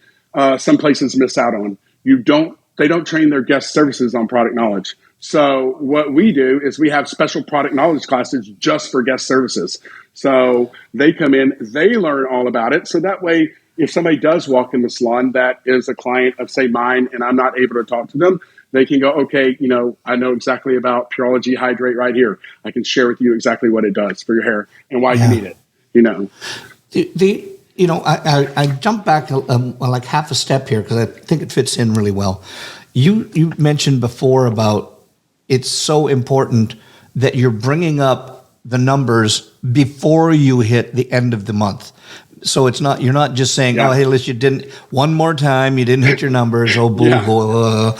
some places miss out on. They don't train their guest services on product knowledge. So what we do is we have special product knowledge classes just for guest services. So they come in, they learn all about it. So that way, if somebody does walk in the salon that is a client of, say, mine, and I'm not able to talk to them, they can go, okay, I know exactly about Purology Hydrate right here. I can share with you exactly what it does for your hair and why you need it. I jump back like half a step here because I think it fits in really well. You mentioned before about it's so important that you're bringing up the numbers before you hit the end of the month. So you're not just saying, oh, hey, listen, you didn't, one more time, you didn't hit your numbers. Oh, boo, boo.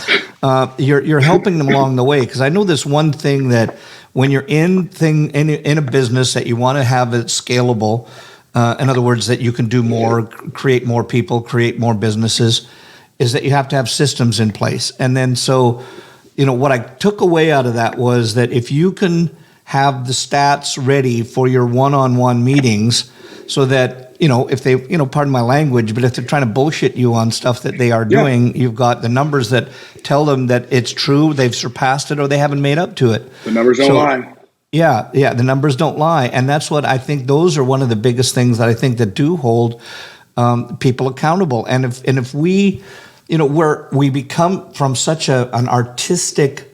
You're helping them along the way. Because I know this one thing that when you're in a business that you want to have it scalable, in other words, that you can do more, create more people, create more businesses, is that you have to have systems in place. And then what I took away out of that was that if you can have the stats ready for your one-on-one meetings so that, if they, pardon my language, but if they're trying to bullshit you on stuff that they are doing, you've got the numbers that tell them that it's true, they've surpassed it, or they haven't made up to it. The numbers don't lie. Yeah, the numbers don't lie. And that's what I think, those are one of the biggest things that I think that do hold people accountable. And if we, where we become from such an artistic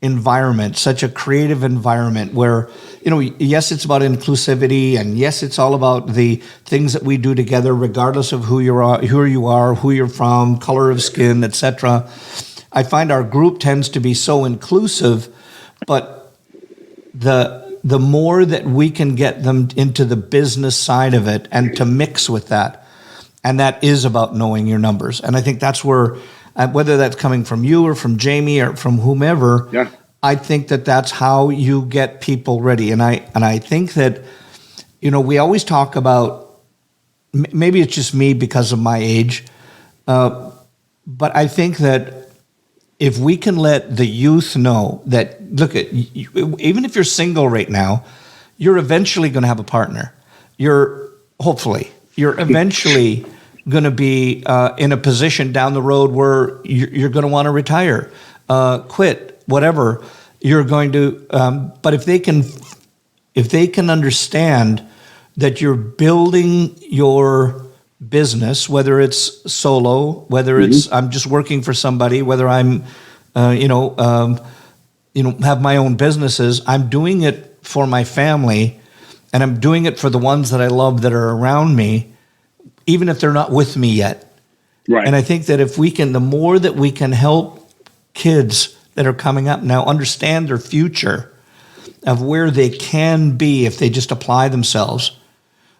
environment, such a creative environment where, yes, it's about inclusivity, and yes, it's all about the things that we do together, regardless of who you are, who you're from, color of skin, etc. I find our group tends to be so inclusive, but the more that we can get them into the business side of it and to mix with that, and that is about knowing your numbers. And I think that's where, whether that's coming from you or from Jamie or from whomever, I think that that's how you get people ready. And I think that, we always talk about, maybe it's just me because of my age, but I think that if we can let the youth know that, look, even if you're single right now, you're eventually going to have a partner. You're eventually going to be in a position down the road where you're going to want to retire, quit, whatever. You're going to, but if they can understand that you're building your business, whether it's solo, whether it's I'm just working for somebody, whether I'm, have my own businesses. I'm doing it for my family, and I'm doing it for the ones that I love that are around me, even if they're not with me yet. Right. And I think that if we can, the more that we can help kids that are coming up now understand their future of where they can be if they just apply themselves.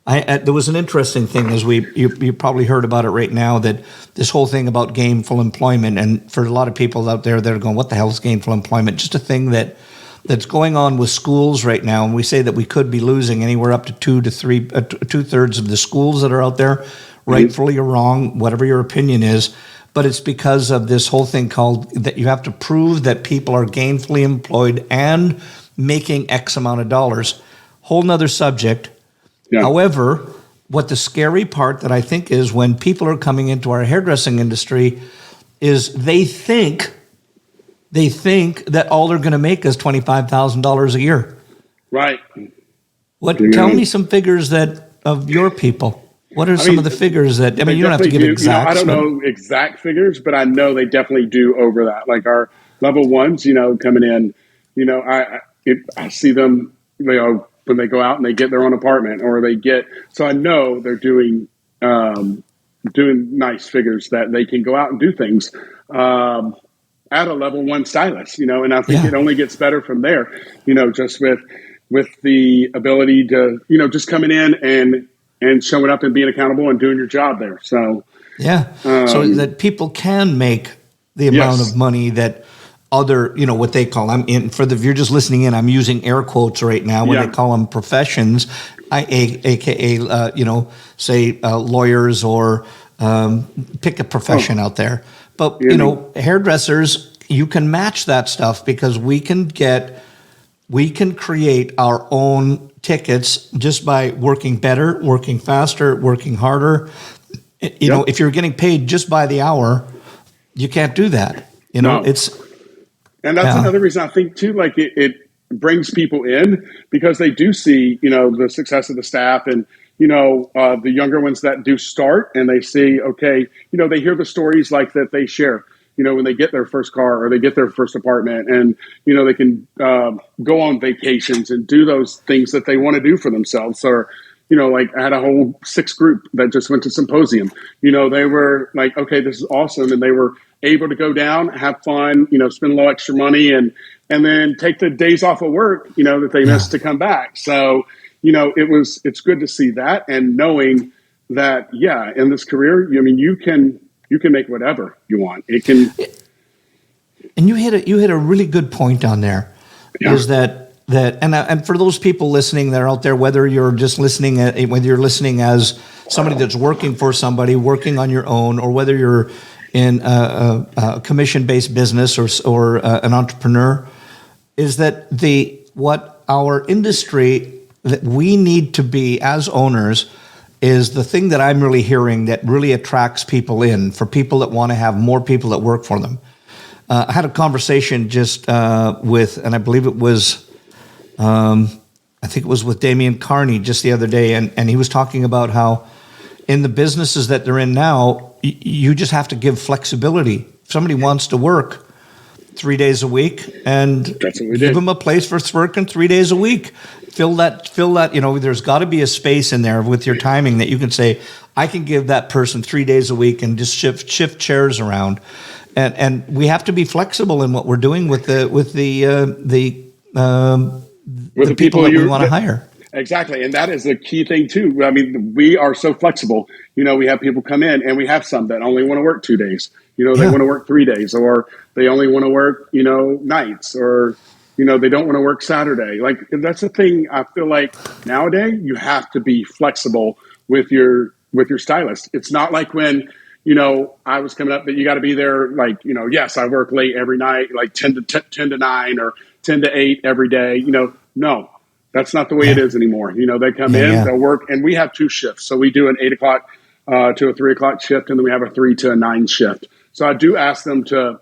There was an interesting thing, as you probably heard about it right now, that this whole thing about gainful employment, and for a lot of people out there that are going, what the hell is gainful employment? Just a thing that's going on with schools right now, and we say that we could be losing anywhere up to 2/3 of the schools that are out there, rightfully or wrong, whatever your opinion is. But it's because of this whole thing called that you have to prove that people are gainfully employed and making X amount of dollars. Whole nother subject. Yeah. However, what the scary part that I think is when people are coming into our hairdressing industry is they think that all they're going to make is $25,000 a year. Right. Tell me some figures of your people. What are some of the figures that, you don't have to give exact. I don't know exact figures, but I know they definitely do over that. Like our level ones, coming in, I see them, when they go out and they get their own apartment so I know they're doing nice figures that they can go out and do things at a level one stylist, and I think it only gets better from there, just with the ability to, just coming in and showing up and being accountable and doing your job there. So, so that people can make the amount of money that other, what they call, if you're just listening in, I'm using air quotes right now when they call them professions, aka, say lawyers or pick a profession out there. But, hairdressers, you can match that stuff because we can create our own tickets just by working better, working faster, working harder. If you're getting paid just by the hour, you can't do that. And that's another reason I think too, like it brings people in because they do see, the success of the staff and, the younger ones that do start and they see, okay, they hear the stories like that they share, when they get their first car or they get their first apartment and, they can go on vacations and do those things that they want to do for themselves. Or, like I had a whole 6 group that just went to symposium, they were like, okay, this is awesome. And they were able to go down, have fun, spend a little extra money and then take the days off of work, that they missed to come back. So, it's good to see that and knowing that, in this career, you can make whatever you want. It can. And you hit a really good point on there. Yeah. Is and for those people listening that are out there, whether you're just listening, whether you're listening as somebody that's working for somebody, working on your own, or whether you're in a commission-based business or an entrepreneur, is that what our industry that we need to be as owners is the thing that I'm really hearing that really attracts people in, for people that want to have more people that work for them. I had a conversation just with, and I believe it was, with Damian Carney just the other day, and he was talking about how in the businesses that they're in now, you just have to give flexibility. If somebody wants to work 3 days a week, and give them a place for working 3 days a week. Fill that. There's got to be a space in there with your timing that you can say, I can give that person 3 days a week and just shift chairs around, and we have to be flexible in what we're doing with the people that we want to hire. Exactly. And that is the key thing too. We are so flexible. We have people come in and we have some that only want to work 2 days. They want to work 3 days, or they only want to work, nights, or, they don't want to work Saturday. Like, that's the thing. I feel like nowadays you have to be flexible with your stylist. It's not like when, I was coming up that you got to be there. Like, yes, I work late every night, like 10 to 9 or 10 to 8 every day. No. That's not the way it is anymore. They come in, they'll work, and we have 2 shifts. So we do an 8 o'clock to a 3 o'clock shift, and then we have a 3 to a 9 shift. So I do ask them to,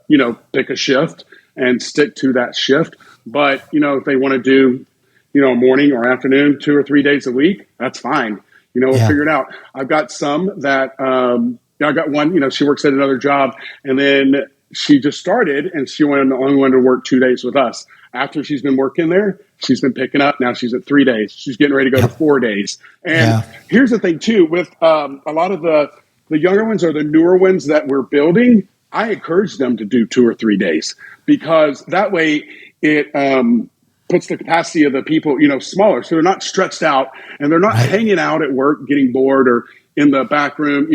pick a shift and stick to that shift. But, if they want to do, morning or afternoon, 2 or 3 days a week, that's fine. We'll Yeah. figure it out. I've got some that, I got one, she works at another job, and then she just started, and she only wanted to work 2 days with us. After she's been working there, she's been picking up. Now she's at 3 days. She's getting ready to go to 4 days. And Yeah. here's the thing too, with a lot of the younger ones or the newer ones that we're building, I encourage them to do 2 or 3 days, because that way it puts the capacity of the people, smaller. So they're not stretched out, and they're not hanging out at work, getting bored, or in the back room,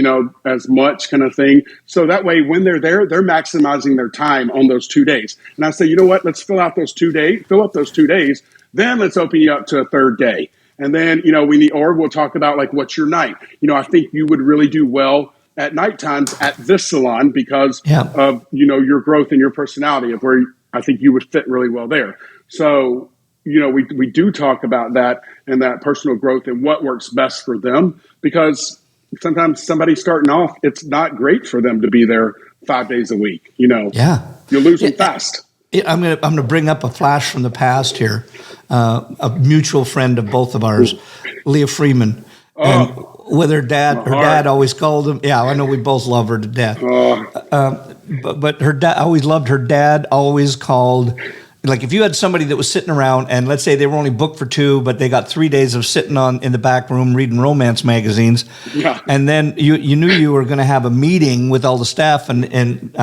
as much kind of thing. So that way, when they're there, they're maximizing their time on those 2 days. And I say, you know what? Let's fill up those 2 days. Then let's open you up to a third day. And then, we'll talk about like, what's your night? I think you would really do well at night times at this salon because of, your growth and your personality of where I think you would fit really well there. So, we do talk about that and that personal growth and what works best for them, because sometimes somebody starting off, it's not great for them to be there 5 days a week. You'll lose them fast. I'm gonna bring up a flash from the past here. A mutual friend of both of ours, Leah Freeman, and with her dad always called him. Yeah, I know we both love her to death. But her dad always loved her dad. Always called. Like if you had somebody that was sitting around, and let's say they were only booked for 2, but they got 3 days of sitting in the back room reading romance magazines, and then you knew you were going to have a meeting with all the staff, and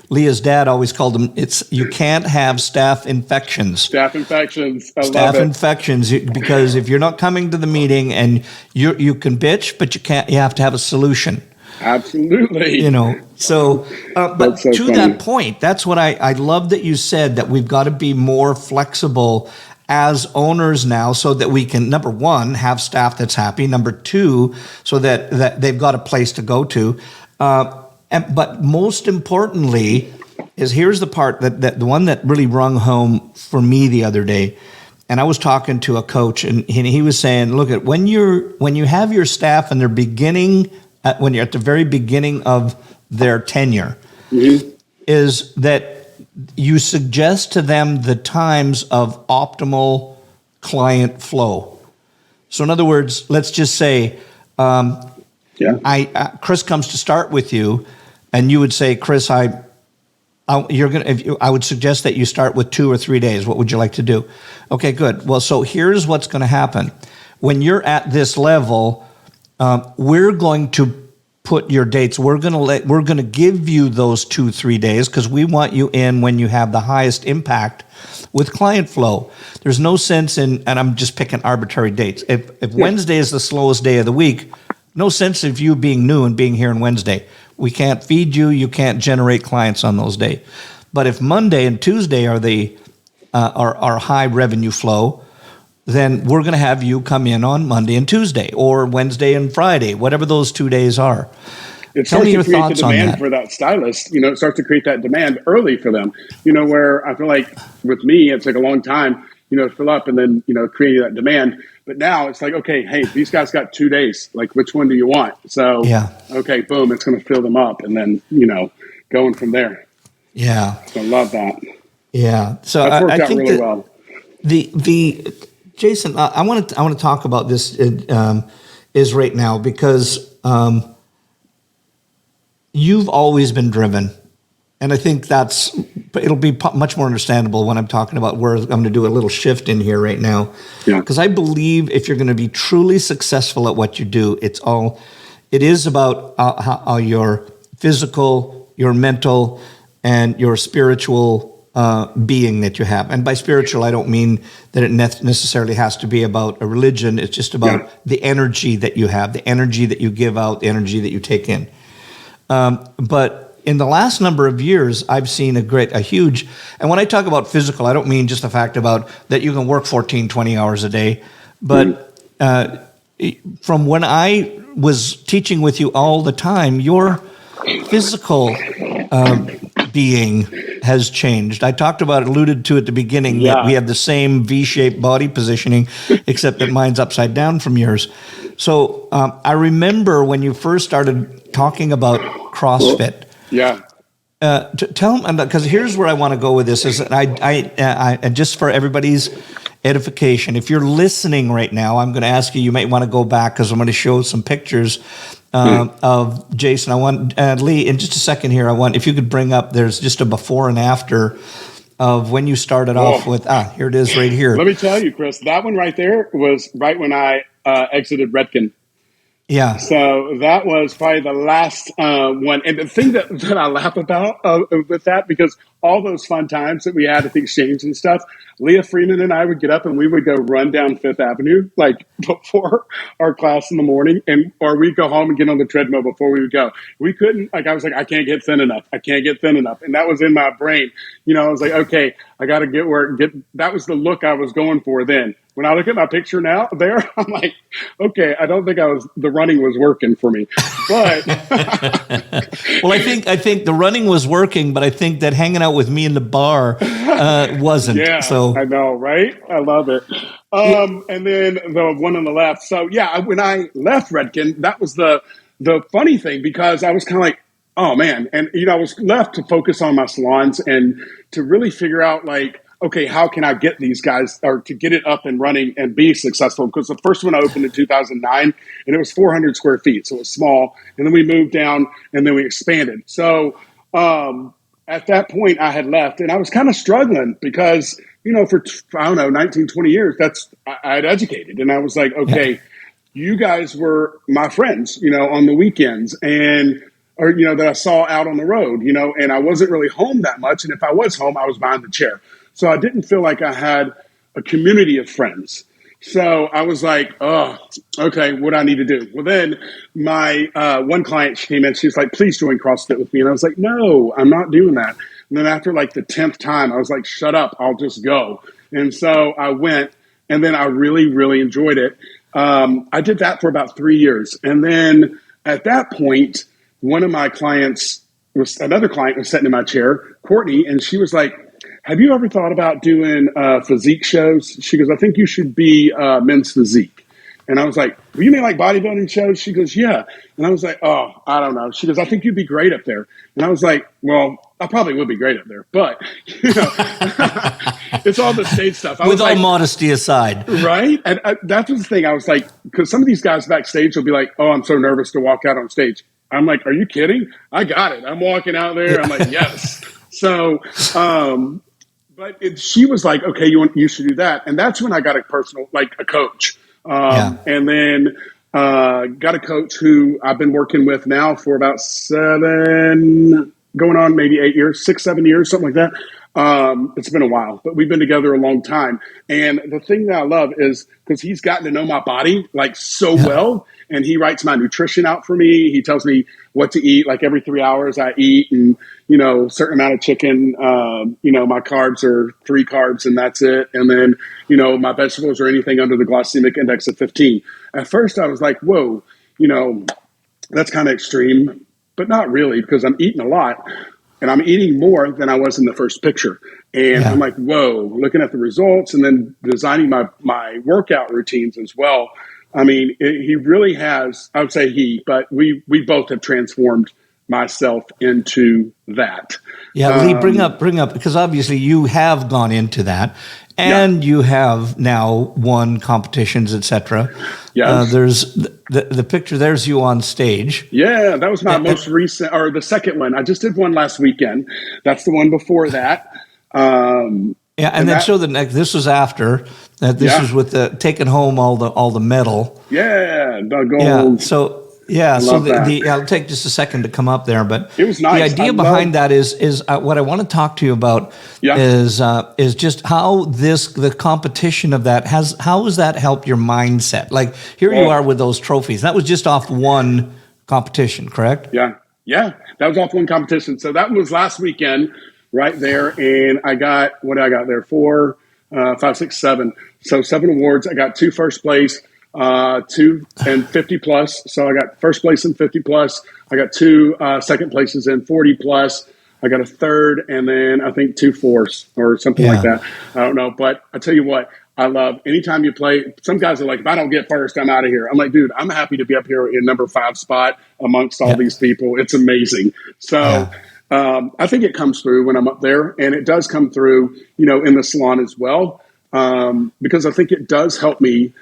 Leah's dad always called them. You can't have staff infections. Staff infections. Staff infections, because if you're not coming to the meeting, and you can bitch, but you can't. You have to have a solution. Absolutely. So, but so to funny. That point, that's what I love that you said, that we've got to be more flexible as owners now, so that we can, number one, have staff that's happy. Number two, so that they've got a place to go to. But most importantly here's the part that the one that really rung home for me the other day. And I was talking to a coach, and he was saying, look, at when you have your staff and they're beginning, when you're at the very beginning of their tenure, is that you suggest to them the times of optimal client flow. So in other words, let's just say, Chris comes to start with you, and you would say, Chris, I would suggest that you start with 2 or 3 days. What would you like to do? Okay, good. Well, so here's what's going to happen. When you're at this level, we're going to put your dates. We're going to give you those 2-3 days, because we want you in when you have the highest impact with client flow. There's no sense in, and I'm just picking arbitrary dates. If Wednesday is the slowest day of the week, no sense of you being new and being here on Wednesday. We can't feed you. You can't generate clients on those days. But if Monday and Tuesday are our high revenue flow, then we're going to have you come in on Monday and Tuesday, or Wednesday and Friday, whatever those 2 days are. Tell me your thoughts on that. It starts to create the demand for that stylist. It starts to create that demand early for them. Where I feel like with me, it took a long time, to fill up, and then, creating that demand. But now it's like, okay, hey, these guys got 2 days. Like, which one do you want? So, okay, boom, it's going to fill them up, and then, going from there. Yeah. So I love that. Yeah. So that's worked I out think really well. The Jayson, I want to talk about this is right now, because you've always been driven, and I think it'll be much more understandable when I'm talking about where I'm going to do a little shift in here right now, because I believe if you're going to be truly successful at what you do, it is about how your physical, your mental, and your spiritual being that you have. And by spiritual, I don't mean that it necessarily has to be about a religion. It's just about the energy that you have, the energy that you give out, the energy that you take in. But in the last number of years, I've seen a huge, and when I talk about physical, I don't mean just the fact about that you can work 14, 20 hours a day, but from when I was teaching with you all the time, your physical being has changed. I alluded to at the beginning that we have the same V-shaped body positioning, except that mine's upside down from yours. So I remember when you first started talking about CrossFit. Tell them, because here's where I want to go with this. Is that I just for everybody's edification. If you're listening right now, I'm going to ask you, you might want to go back because I'm going to show some pictures of Jayson. I want, Lee, in just a second here, I want, if you could bring up, there's just a before and after of when you started off with, here it is right here. Let me tell you, Chris, that one right there was right when I exited Redken. Yeah. So that was probably the last one. And the thing that I laugh about with that, because all those fun times that we had at the exchange and stuff, Leah Freeman and I would get up and we would go run down Fifth Avenue, like before our class in the morning, or we'd go home and get on the treadmill before we would go. We couldn't, like, I was like, I can't get thin enough. I can't get thin enough. And that was in my brain. I was like, okay, I got to that was the look I was going for then. When I look at my picture now there, I'm like, okay, I don't think the running was working for me. But well, I think the running was working, but I think that hanging out with me in the bar wasn't. Yeah, so I know, right? I love it. And then the one on the left. So yeah, when I left Redken, that was the funny thing, because I was kind of like, oh man. And I was left to focus on my salons and to really figure out, like, okay, how can I get these guys, or to get it up and running and be successful? Because the first one I opened in 2009, and it was 400 square feet, so it was small. And then we moved down, and then we expanded. So at that point, I had left, and I was kind of struggling because, for, I don't know, 19, 20 years, I had educated. And I was like, okay, you guys were my friends, on the weekends, or that I saw out on the road, and I wasn't really home that much. And if I was home, I was behind the chair. So I didn't feel like I had a community of friends. So I was like, oh, okay, what do I need to do? Well, then my one client, she came in, she was like, please join CrossFit with me. And I was like, no, I'm not doing that. And then after like the 10th time, I was like, shut up, I'll just go. And so I went, and then I really, really enjoyed it. I did that for about 3 years. And then at that point, another client was sitting in my chair, Courtney, and she was like, have you ever thought about doing physique shows? She goes, I think you should be men's physique. And I was like, well, you mean like bodybuilding shows? She goes, yeah. And I was like, oh, I don't know. She goes, I think you'd be great up there. And I was like, well, I probably would be great up there, but it's all the stage stuff. With all modesty aside. Right? And that was the thing. I was like, because some of these guys backstage will be like, oh, I'm so nervous to walk out on stage. I'm like, are you kidding? I got it. I'm walking out there. I'm like, yes. So, but she was like, okay, you should do that. And that's when I got a coach. And then got a coach who I've been working with now for about 7, going on maybe 8 years, 6, 7 years, something like that. It's been a while, but we've been together a long time. And the thing that I love is because he's gotten to know my body like so well, and he writes my nutrition out for me. He tells me what to eat. Like every 3 hours I eat, and, certain amount of chicken, my carbs are 3 carbs and that's it. And then, my vegetables are anything under the glycemic index of 15. At first I was like, whoa, that's kind of extreme, but not really, because I'm eating a lot. And I'm eating more than I was in the first picture. And I'm like, whoa, looking at the results and then designing my workout routines as well. I mean, he really has, I would say but we both have transformed myself into that. Yeah, Lee, bring up, because obviously you have gone into that and you have now won competitions, etc. Yes. There's the picture, there's you on stage. Yeah, that was my most recent, or the second one. I just did one last weekend. That's the one before that. And then show the next. This was after that. This was with taking home all the metal. Yeah, the gold. Yeah, so I'll take just a second to come up there, but it was nice. The idea behind that is what I want to talk to you about is just how the competition of that how has that helped your mindset? Like here you are with those trophies. That was just off one competition, correct? Yeah, that was off one competition. So that was last weekend, right there, and I got what I got there 4, 5, 6, 7. So 7 awards. I got 2 first place. 2 and 50 plus. So I got first place in 50 plus. I got 2 second places in 40 plus. I got a 3rd, and then I think 2 fourths or something like that. I don't know, but I tell you what, I love anytime you play. Some guys are like, if I don't get first, I'm out of here. I'm like, dude, I'm happy to be up here in number 5 spot amongst all these people. It's amazing. So I think it comes through when I'm up there, and it does come through, in the salon as well. because I think it does help me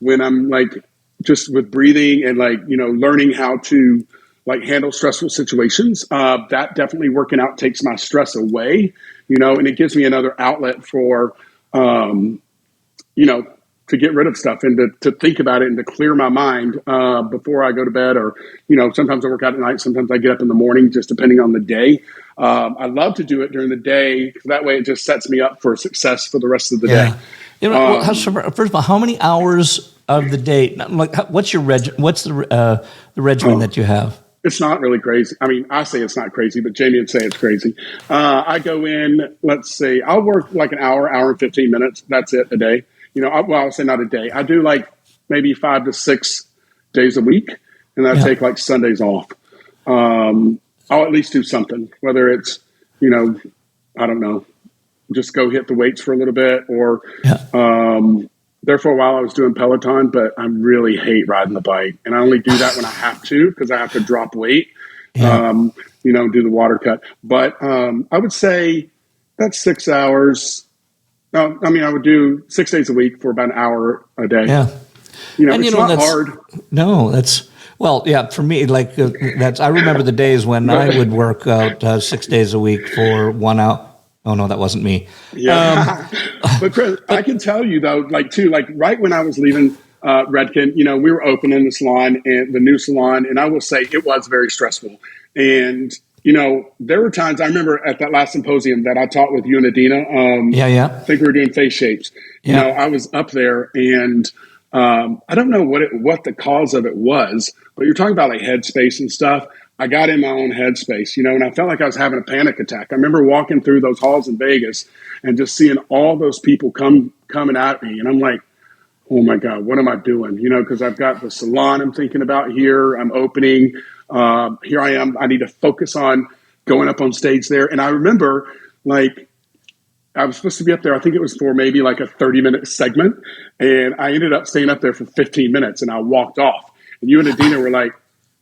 when I'm like just with breathing and like, learning how to like handle stressful situations. That definitely working out takes my stress away, and it gives me another outlet for, to get rid of stuff and to think about it and to clear my mind before I go to bed. Or, sometimes I work out at night. Sometimes I get up in the morning, just depending on the day. I love to do it during the day. That way it just sets me up for success for the rest of the day. First of all, how many hours of the day, like what's your what's the regimen that you have? It's not really crazy. I mean, I say it's not crazy, but Jamie would say it's crazy. I go in, let's say, I'll work like an hour and 15 minutes. That's it a day. I'll say not a day. I do like maybe 5 to 6 days a week, and I take like Sundays off. I'll at least do something, whether it's, I don't know, just go hit the weights for a little bit, or there for a while I was doing Peloton, but I really hate riding the bike, and I only do that when I have to, because I have to drop weight, do the water cut. But I would say that's 6 hours. No, I mean, I would do 6 days a week for about an hour a day. Yeah. And it's not hard. No, for me, like I remember the days when I would work out 6 days a week for 1 hour. Oh no, that wasn't me. Yeah. But Chris, I can tell you though, right when I was leaving Redken, we were opening the salon, and the new salon, and I will say it was very stressful. And there were times I remember at that last symposium that I taught with you and Adina. I think we were doing face shapes. I was up there, and I don't know what the cause of it was, but you're talking about like headspace and stuff. I got in my own headspace, and I felt like I was having a panic attack. I remember walking through those halls in Vegas and just seeing all those people coming at me, and I'm like, oh my God, what am I doing? Because I've got the salon I'm thinking about here. I'm opening. Here I am. I need to focus on going up on stage there. And I remember, like, I was supposed to be up there. I think it was for maybe like a 30-minute segment. And I ended up staying up there for 15 minutes, and I walked off. And you and Adina were like,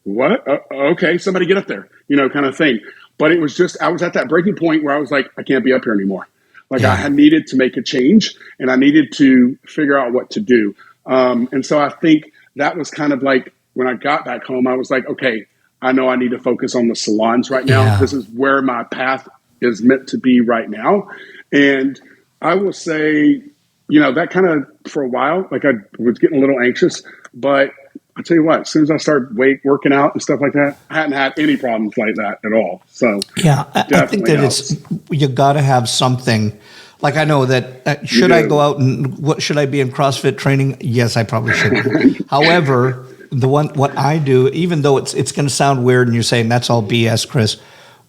what? Okay, somebody get up there, kind of thing. But it was just, I was at that breaking point where I was like, I can't be up here anymore. Like I had needed to make a change, and I needed to figure out what to do. And so I think that was kind of like, when I got back home, I was like, okay, I know I need to focus on the salons right now. Yeah. This is where my path is meant to be right now. And I will say, that kind of, for a while, like I was getting a little anxious, but I'll tell you what, as soon as I started working out and stuff like that, I hadn't had any problems like that at all. So I think that you got to have something. Like I know that should I go out and should I be in CrossFit training? Yes, I probably should. However, what I do, even though it's going to sound weird, and you're saying that's all BS, Chris.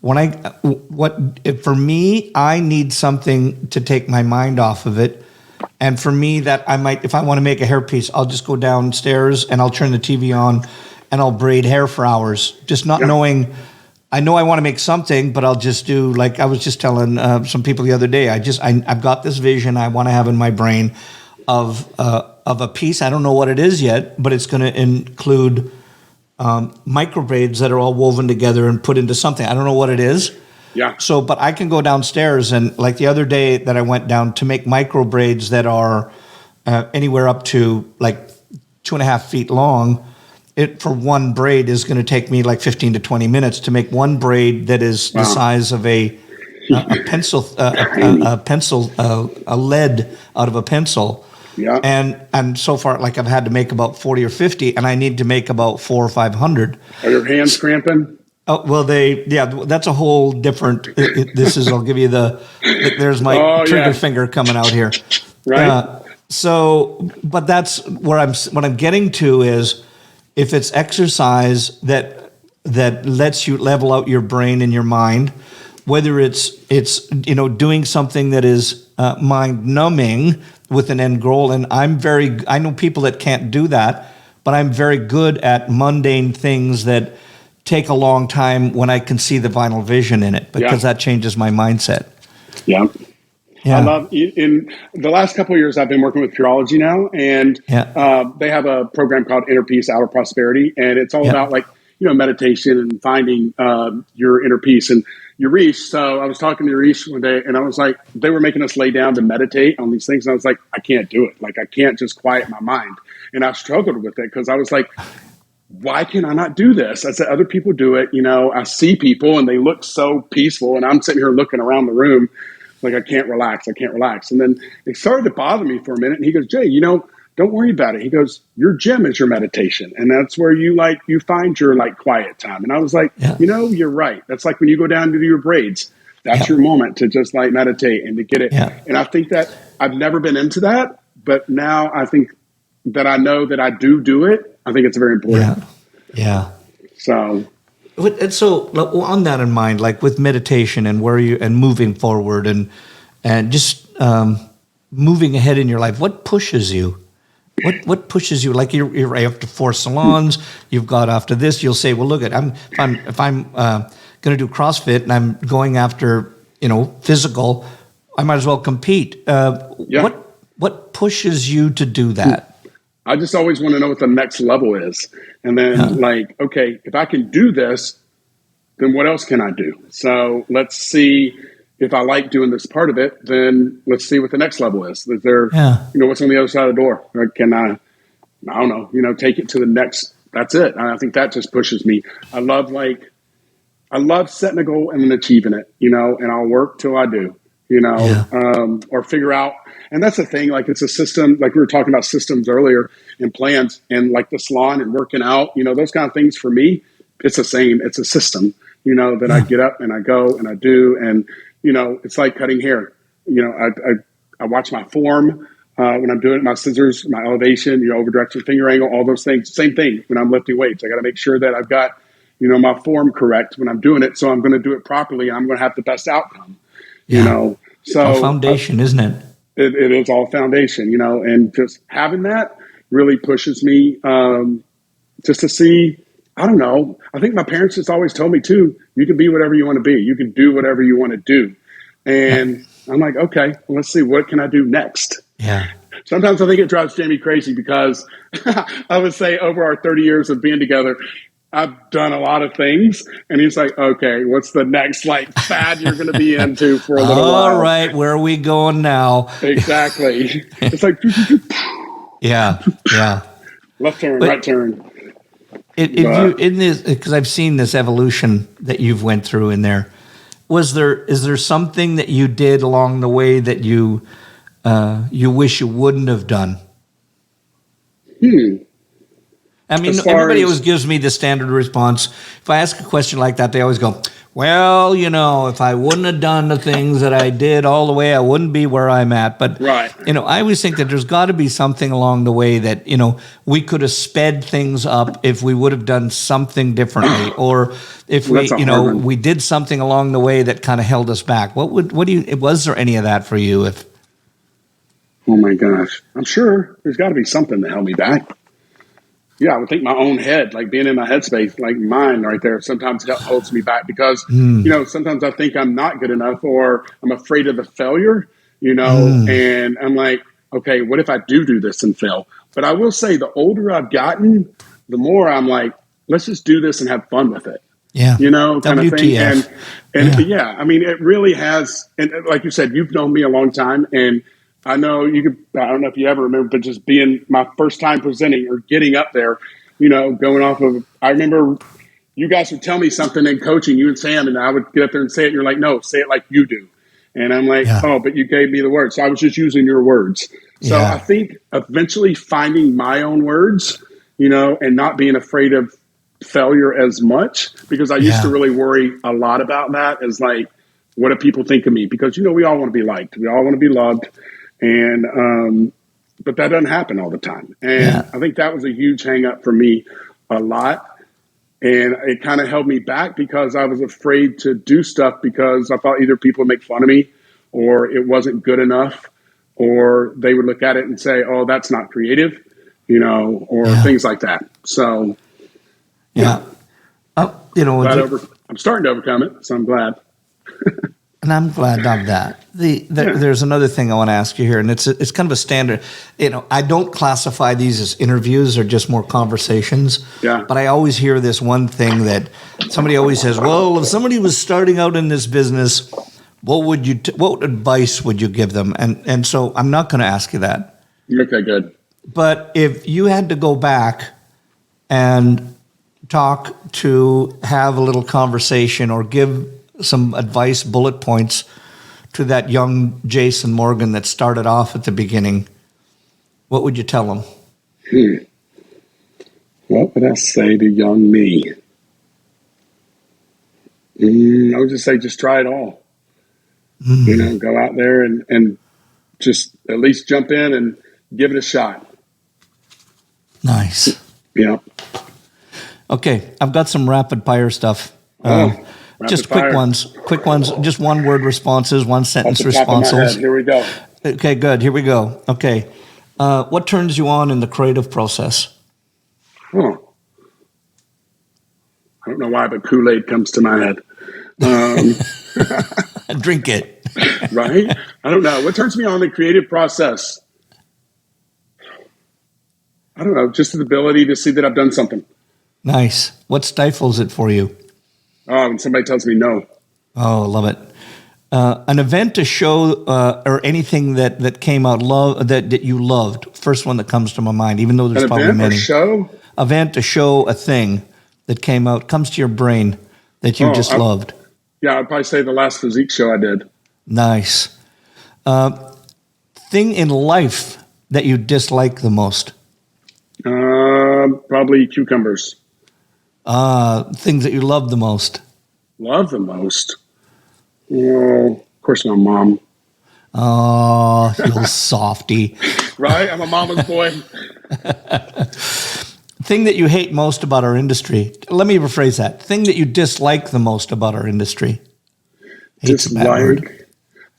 For me, I need something to take my mind off of it. And for me, that I might, if I want to make a hairpiece, I'll just go downstairs and I'll turn the TV on and I'll braid hair for hours, just not knowing. I know I want to make something, but I'll just do, like I was just telling some people the other day. I've got this vision I want to have in my brain of a piece. I don't know what it is yet, but it's going to include micro braids that are all woven together and put into something. I don't know what it is. Yeah. So, but I can go downstairs, and like the other day that I went down to make micro braids that are anywhere up to like 2.5 feet long. It for one braid is going to take me like 15 to 20 minutes to make one braid that is the size of a pencil, a lead out of a pencil. Yeah. And so far, like I've had to make about 40 or 50, and I need to make about 400 or 500. Are your hands cramping? Oh, well, that's a whole different, I'll give you there's my trigger finger coming out here. Right. But that's where what I'm getting to is, if it's exercise that lets you level out your brain and your mind, whether it's doing something that is mind numbing with an end goal. And I know people that can't do that, but I'm very good at mundane things that take a long time when I can see the final vision in it, because that changes my mindset. Yeah. I love, in the last couple of years, I've been working with Curology now, and they have a program called Inner Peace, Outer Prosperity. And it's all about meditation and finding your inner peace. And, Yurish. So I was talking to Yurish one day, and I was like, they were making us lay down to meditate on these things, and I was like, I can't do it. Like, I can't just quiet my mind. And I struggled with it because I was like, why can I not do this? I said, other people do it. I see people and they look so peaceful, and I'm sitting here looking around the room like I can't relax. I can't relax. And then it started to bother me for a minute. And he goes, Jay, don't worry about it. He goes, your gym is your meditation. And that's where you find your quiet time. And I was like, you're right. That's like when you go down to do your braids, that's your moment to just meditate and to get it. Yeah. And I think that I've never been into that, but now I think that I know that I do it. I think it's very important. Yeah. So on that in mind, like with meditation and and moving forward and just moving ahead in your life, what pushes you? What pushes you? Like you're after 4 salons, you've got after this. You'll say, "Well, look at if I'm going to do CrossFit and I'm going after physical, I might as well compete." What pushes you to do that? I just always want to know what the next level is, and then okay, if I can do this, then what else can I do? So let's see. If I like doing this part of it, then let's see what the next level is. Is there, what's on the other side of the door? Or can I don't know, take it to the next, that's it. And I think that just pushes me. I love setting a goal and then achieving it, and I'll work till I do, or figure out. And that's the thing, it's a system, like we were talking about systems earlier and plans and the salon and working out, those kind of things for me, it's the same. It's a system, that I get up and I go and I do. And, it's like cutting hair. I watch my form when I'm doing it, my scissors, my elevation, over direction, finger angle, all those things. Same thing when I'm lifting weights. I got to make sure that I've got, my form correct when I'm doing it. So I'm going to do it properly. I'm going to have the best outcome, So it's all foundation, isn't it? It is all foundation, and just having that really pushes me just to see. I don't know. I think my parents just always told me too, you can be whatever you want to be. You can do whatever you want to do. And I'm like, okay, well, let's see, what can I do next? Yeah. Sometimes I think it drives Jamie crazy because I would say over our 30 years of being together, I've done a lot of things. And he's like, okay, what's the next fad you're going to be into for a little while? All right, where are we going now? Exactly. It's like, yeah. Left turn, right turn. In this, because I've seen this evolution that you've went through in there, is there something that you did along the way that you wish you wouldn't have done? I mean, everybody always gives me the standard response. If I ask a question like that, they always go, well, if I wouldn't have done the things that I did all the way, I wouldn't be where I'm at. But, right. I always think that there's got to be something along the way that, we could have sped things up if we would have done something differently. Or if we did something along the way that kind of held us back. Was there any of that for you? Oh my gosh. I'm sure there's got to be something that held me back. Yeah, I would think my own head, being in my headspace, mine right there, sometimes it holds me back because, sometimes I think I'm not good enough or I'm afraid of the failure, and I'm like, okay, what if I do this and fail? But I will say the older I've gotten, the more I'm like, let's just do this and have fun with it. Yeah. Kind of thing. And I mean, it really has. And like you said, you've known me a long time, and I know I don't know if you ever remember, but just being my first time presenting or getting up there, going off of, I remember you guys would tell me something in coaching, you and Sam, and I would get up there and say it, and you're like, no, say it like you do. And I'm like, oh, but you gave me the words. So I was just using your words. So I think eventually finding my own words, and not being afraid of failure as much, because I used to really worry a lot about that as what do people think of me? Because, we all want to be liked. We all want to be loved. And, but that doesn't happen all the time. And I think that was a huge hang up for me a lot. And it kind of held me back because I was afraid to do stuff because I thought either people would make fun of me or it wasn't good enough, or they would look at it and say, oh, that's not creative, or things like that. So, I'm I'm starting to overcome it. So I'm glad. And I'm glad of that. There's another thing I want to ask you here, and it's kind of a standard. I don't classify these as interviews or just more conversations. Yeah. But I always hear this one thing that somebody always says, "Well, if somebody was starting out in this business, what advice would you give them?" And so I'm not going to ask you that. Okay, good. But if you had to go back and have a little conversation or give some advice, bullet points to that young Jayson Morgan that started off at the beginning, what would you tell him? What would I say to young me? I would just say, just try it all. Go out there and just at least jump in and give it a shot. Nice. Yeah. Okay, I've got some rapid fire stuff. Just quick ones, just one word responses, one sentence responses. Here we go. Okay, good. Here we go. Okay. What turns you on in the creative process? I don't know why, but Kool-Aid comes to my head. Drink it. Right? I don't know. What turns me on in the creative process? I don't know. Just the ability to see that I've done something. Nice. What stifles it for you? When somebody tells me no. Oh, love it. An event, a show, or anything that came out that you loved. First one that comes to my mind, even though there's An probably event, many. a show? Event, a show, a thing that came out, comes to your brain that you just loved. Yeah, I'd probably say the last physique show I did. Nice. Thing in life that you dislike the most? Probably cucumbers. Things that you love the most? Love the most? Of course, my mom. Oh, you little softy. Right? I'm a mama's boy. Thing that you hate most about our industry? Let me rephrase that. Thing that you dislike the most about our industry? Hate's a bad word.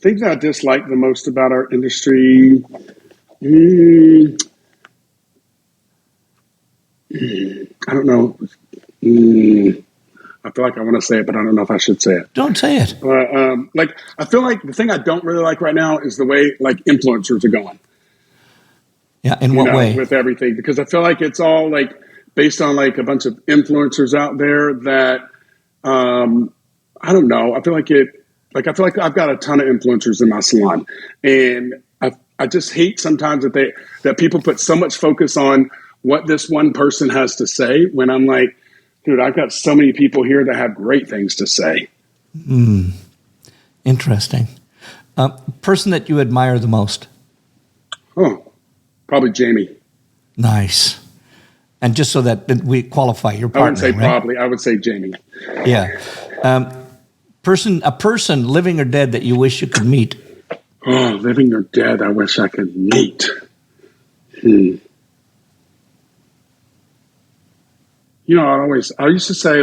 Things I dislike the most about our industry. I don't know. I feel like I want to say it, but I don't know if I should say it. Don't say it. I feel like the thing I don't really like right now is the way influencers are going. Yeah, in what way? With everything, because I feel like it's all based on a bunch of influencers out there that I don't know. I feel like I've got a ton of influencers in my salon, and I just hate sometimes that people put so much focus on what this one person has to say when I'm like, dude, I've got so many people here that have great things to say. Interesting. Person that you admire the most? Probably Jamie. Nice. And just so that we qualify your partner, I wouldn't say right? probably. I would say Jamie. Yeah. A person, living or dead, that you wish you could meet? Living or dead, I wish I could meet. I used to say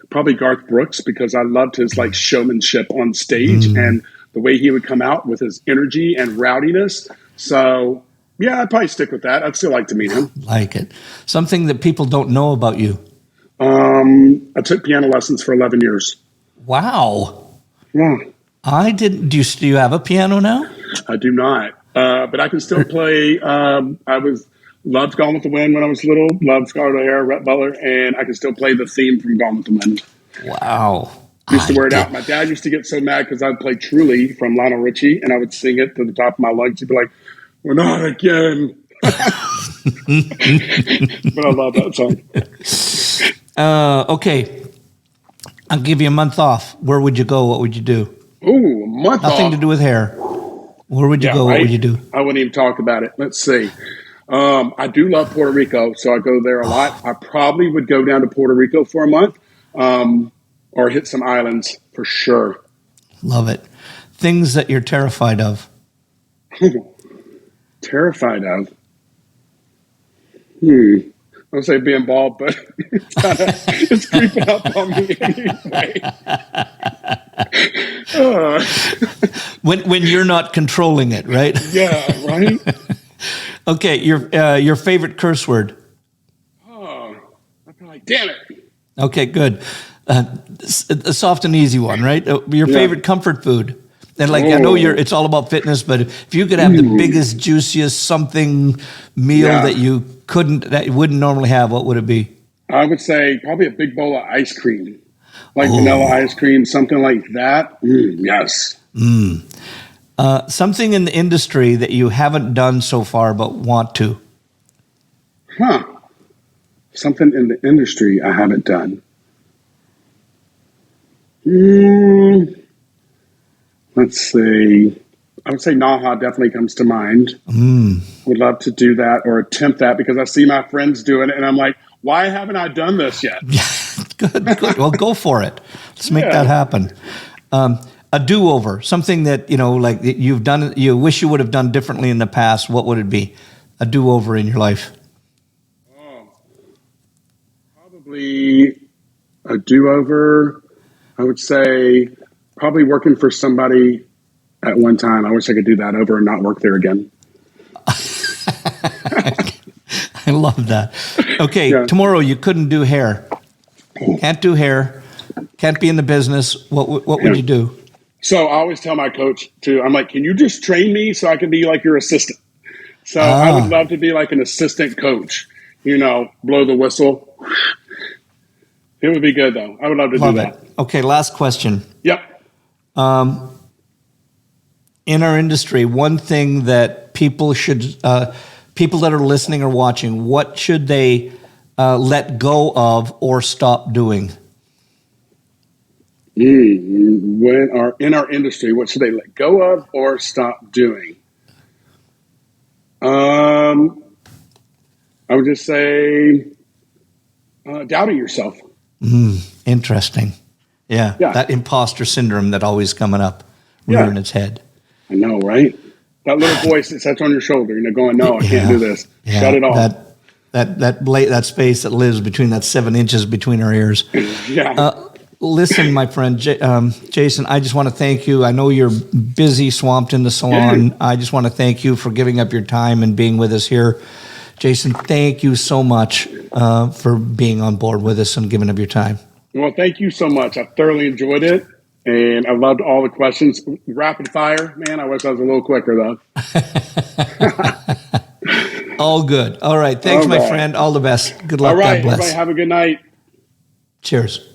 probably Garth Brooks, because I loved his showmanship on stage and the way he would come out with his energy and rowdiness. So yeah, I'd probably stick with that. I'd still like to meet him. Like it. Something that people don't know about you? I took piano lessons for 11 years. Wow. Yeah. I didn't. Do you have a piano now? I do not. But I can still play. Loved Gone with the Wind when I was little. Loved Scarlet Hair, Rhett Butler, and I can still play the theme from Gone with the Wind. Wow. Used to wear it out. My dad used to get so mad because I'd play Truly from Lionel Richie, and I would sing it to the top of my lungs. He'd be like, "We're not again." But I love that song. Okay. I'll give you a month off. Where would you go? What would you do? Ooh, a month off. Nothing to do with hair. Where would you go? What would you do? I wouldn't even talk about it. Let's see. I do love Puerto Rico, so I go there a lot. I probably would go down to Puerto Rico for a month, or hit some islands for sure. Love it. Things that you're terrified of? Terrified of? I don't say being bald, but it's creeping up on me anyway. When you're not controlling it, right? Yeah, right? Okay, your favorite curse word? I'd be like, damn it. Okay, good. A soft and easy one, right? Your Yeah. favorite comfort food. And like, I know it's all about fitness, but if you could have the biggest, juiciest something meal Yeah. that you wouldn't normally have, what would it be? I would say probably a big bowl of ice cream, like vanilla ice cream, something like that. Yes. Something in the industry that you haven't done so far but want to. Huh. Something in the industry I haven't done. Let's see. I would say Naha definitely comes to mind. Would love to do that or attempt that because I see my friends doing it and I'm like, why haven't I done this yet? Good. Well, go for it. Let's make that happen. A do-over, something that, like you've done, you wish you would have done differently in the past. What would it be? A do-over in your life? Probably a do-over. I would say probably working for somebody at one time. I wish I could do that over and not work there again. I love that. Okay, tomorrow you couldn't do hair. Can't do hair. Can't be in the business. What would you do? So I always tell my coach too, I'm like, can you just train me so I can be like your assistant? So I would love to be like an assistant coach, blow the whistle. It would be good though. I would love to do that. Okay, last question. Yep. In our industry, one thing that people that are listening or watching, what should they let go of or stop doing? In our industry, what should they let go of or stop doing? I would just say doubting yourself. Interesting. Yeah, that imposter syndrome that always coming up, rearing its head. I know, right? That little voice that sits on your shoulder, going, no, I can't do this. Shut it off. That space that lives between that 7 inches between our ears. Listen, my friend, Jayson, I just want to thank you. I know you're busy, swamped in the salon. I just want to thank you for giving up your time and being with us here. Jayson, thank you so much for being on board with us and giving up your time. Well, thank you so much. I thoroughly enjoyed it, and I loved all the questions. Rapid fire, man, I wish I was a little quicker, though. All good. All right. Thanks, my friend. All the best. Good luck. All right, God bless. everybody have a good night. Cheers.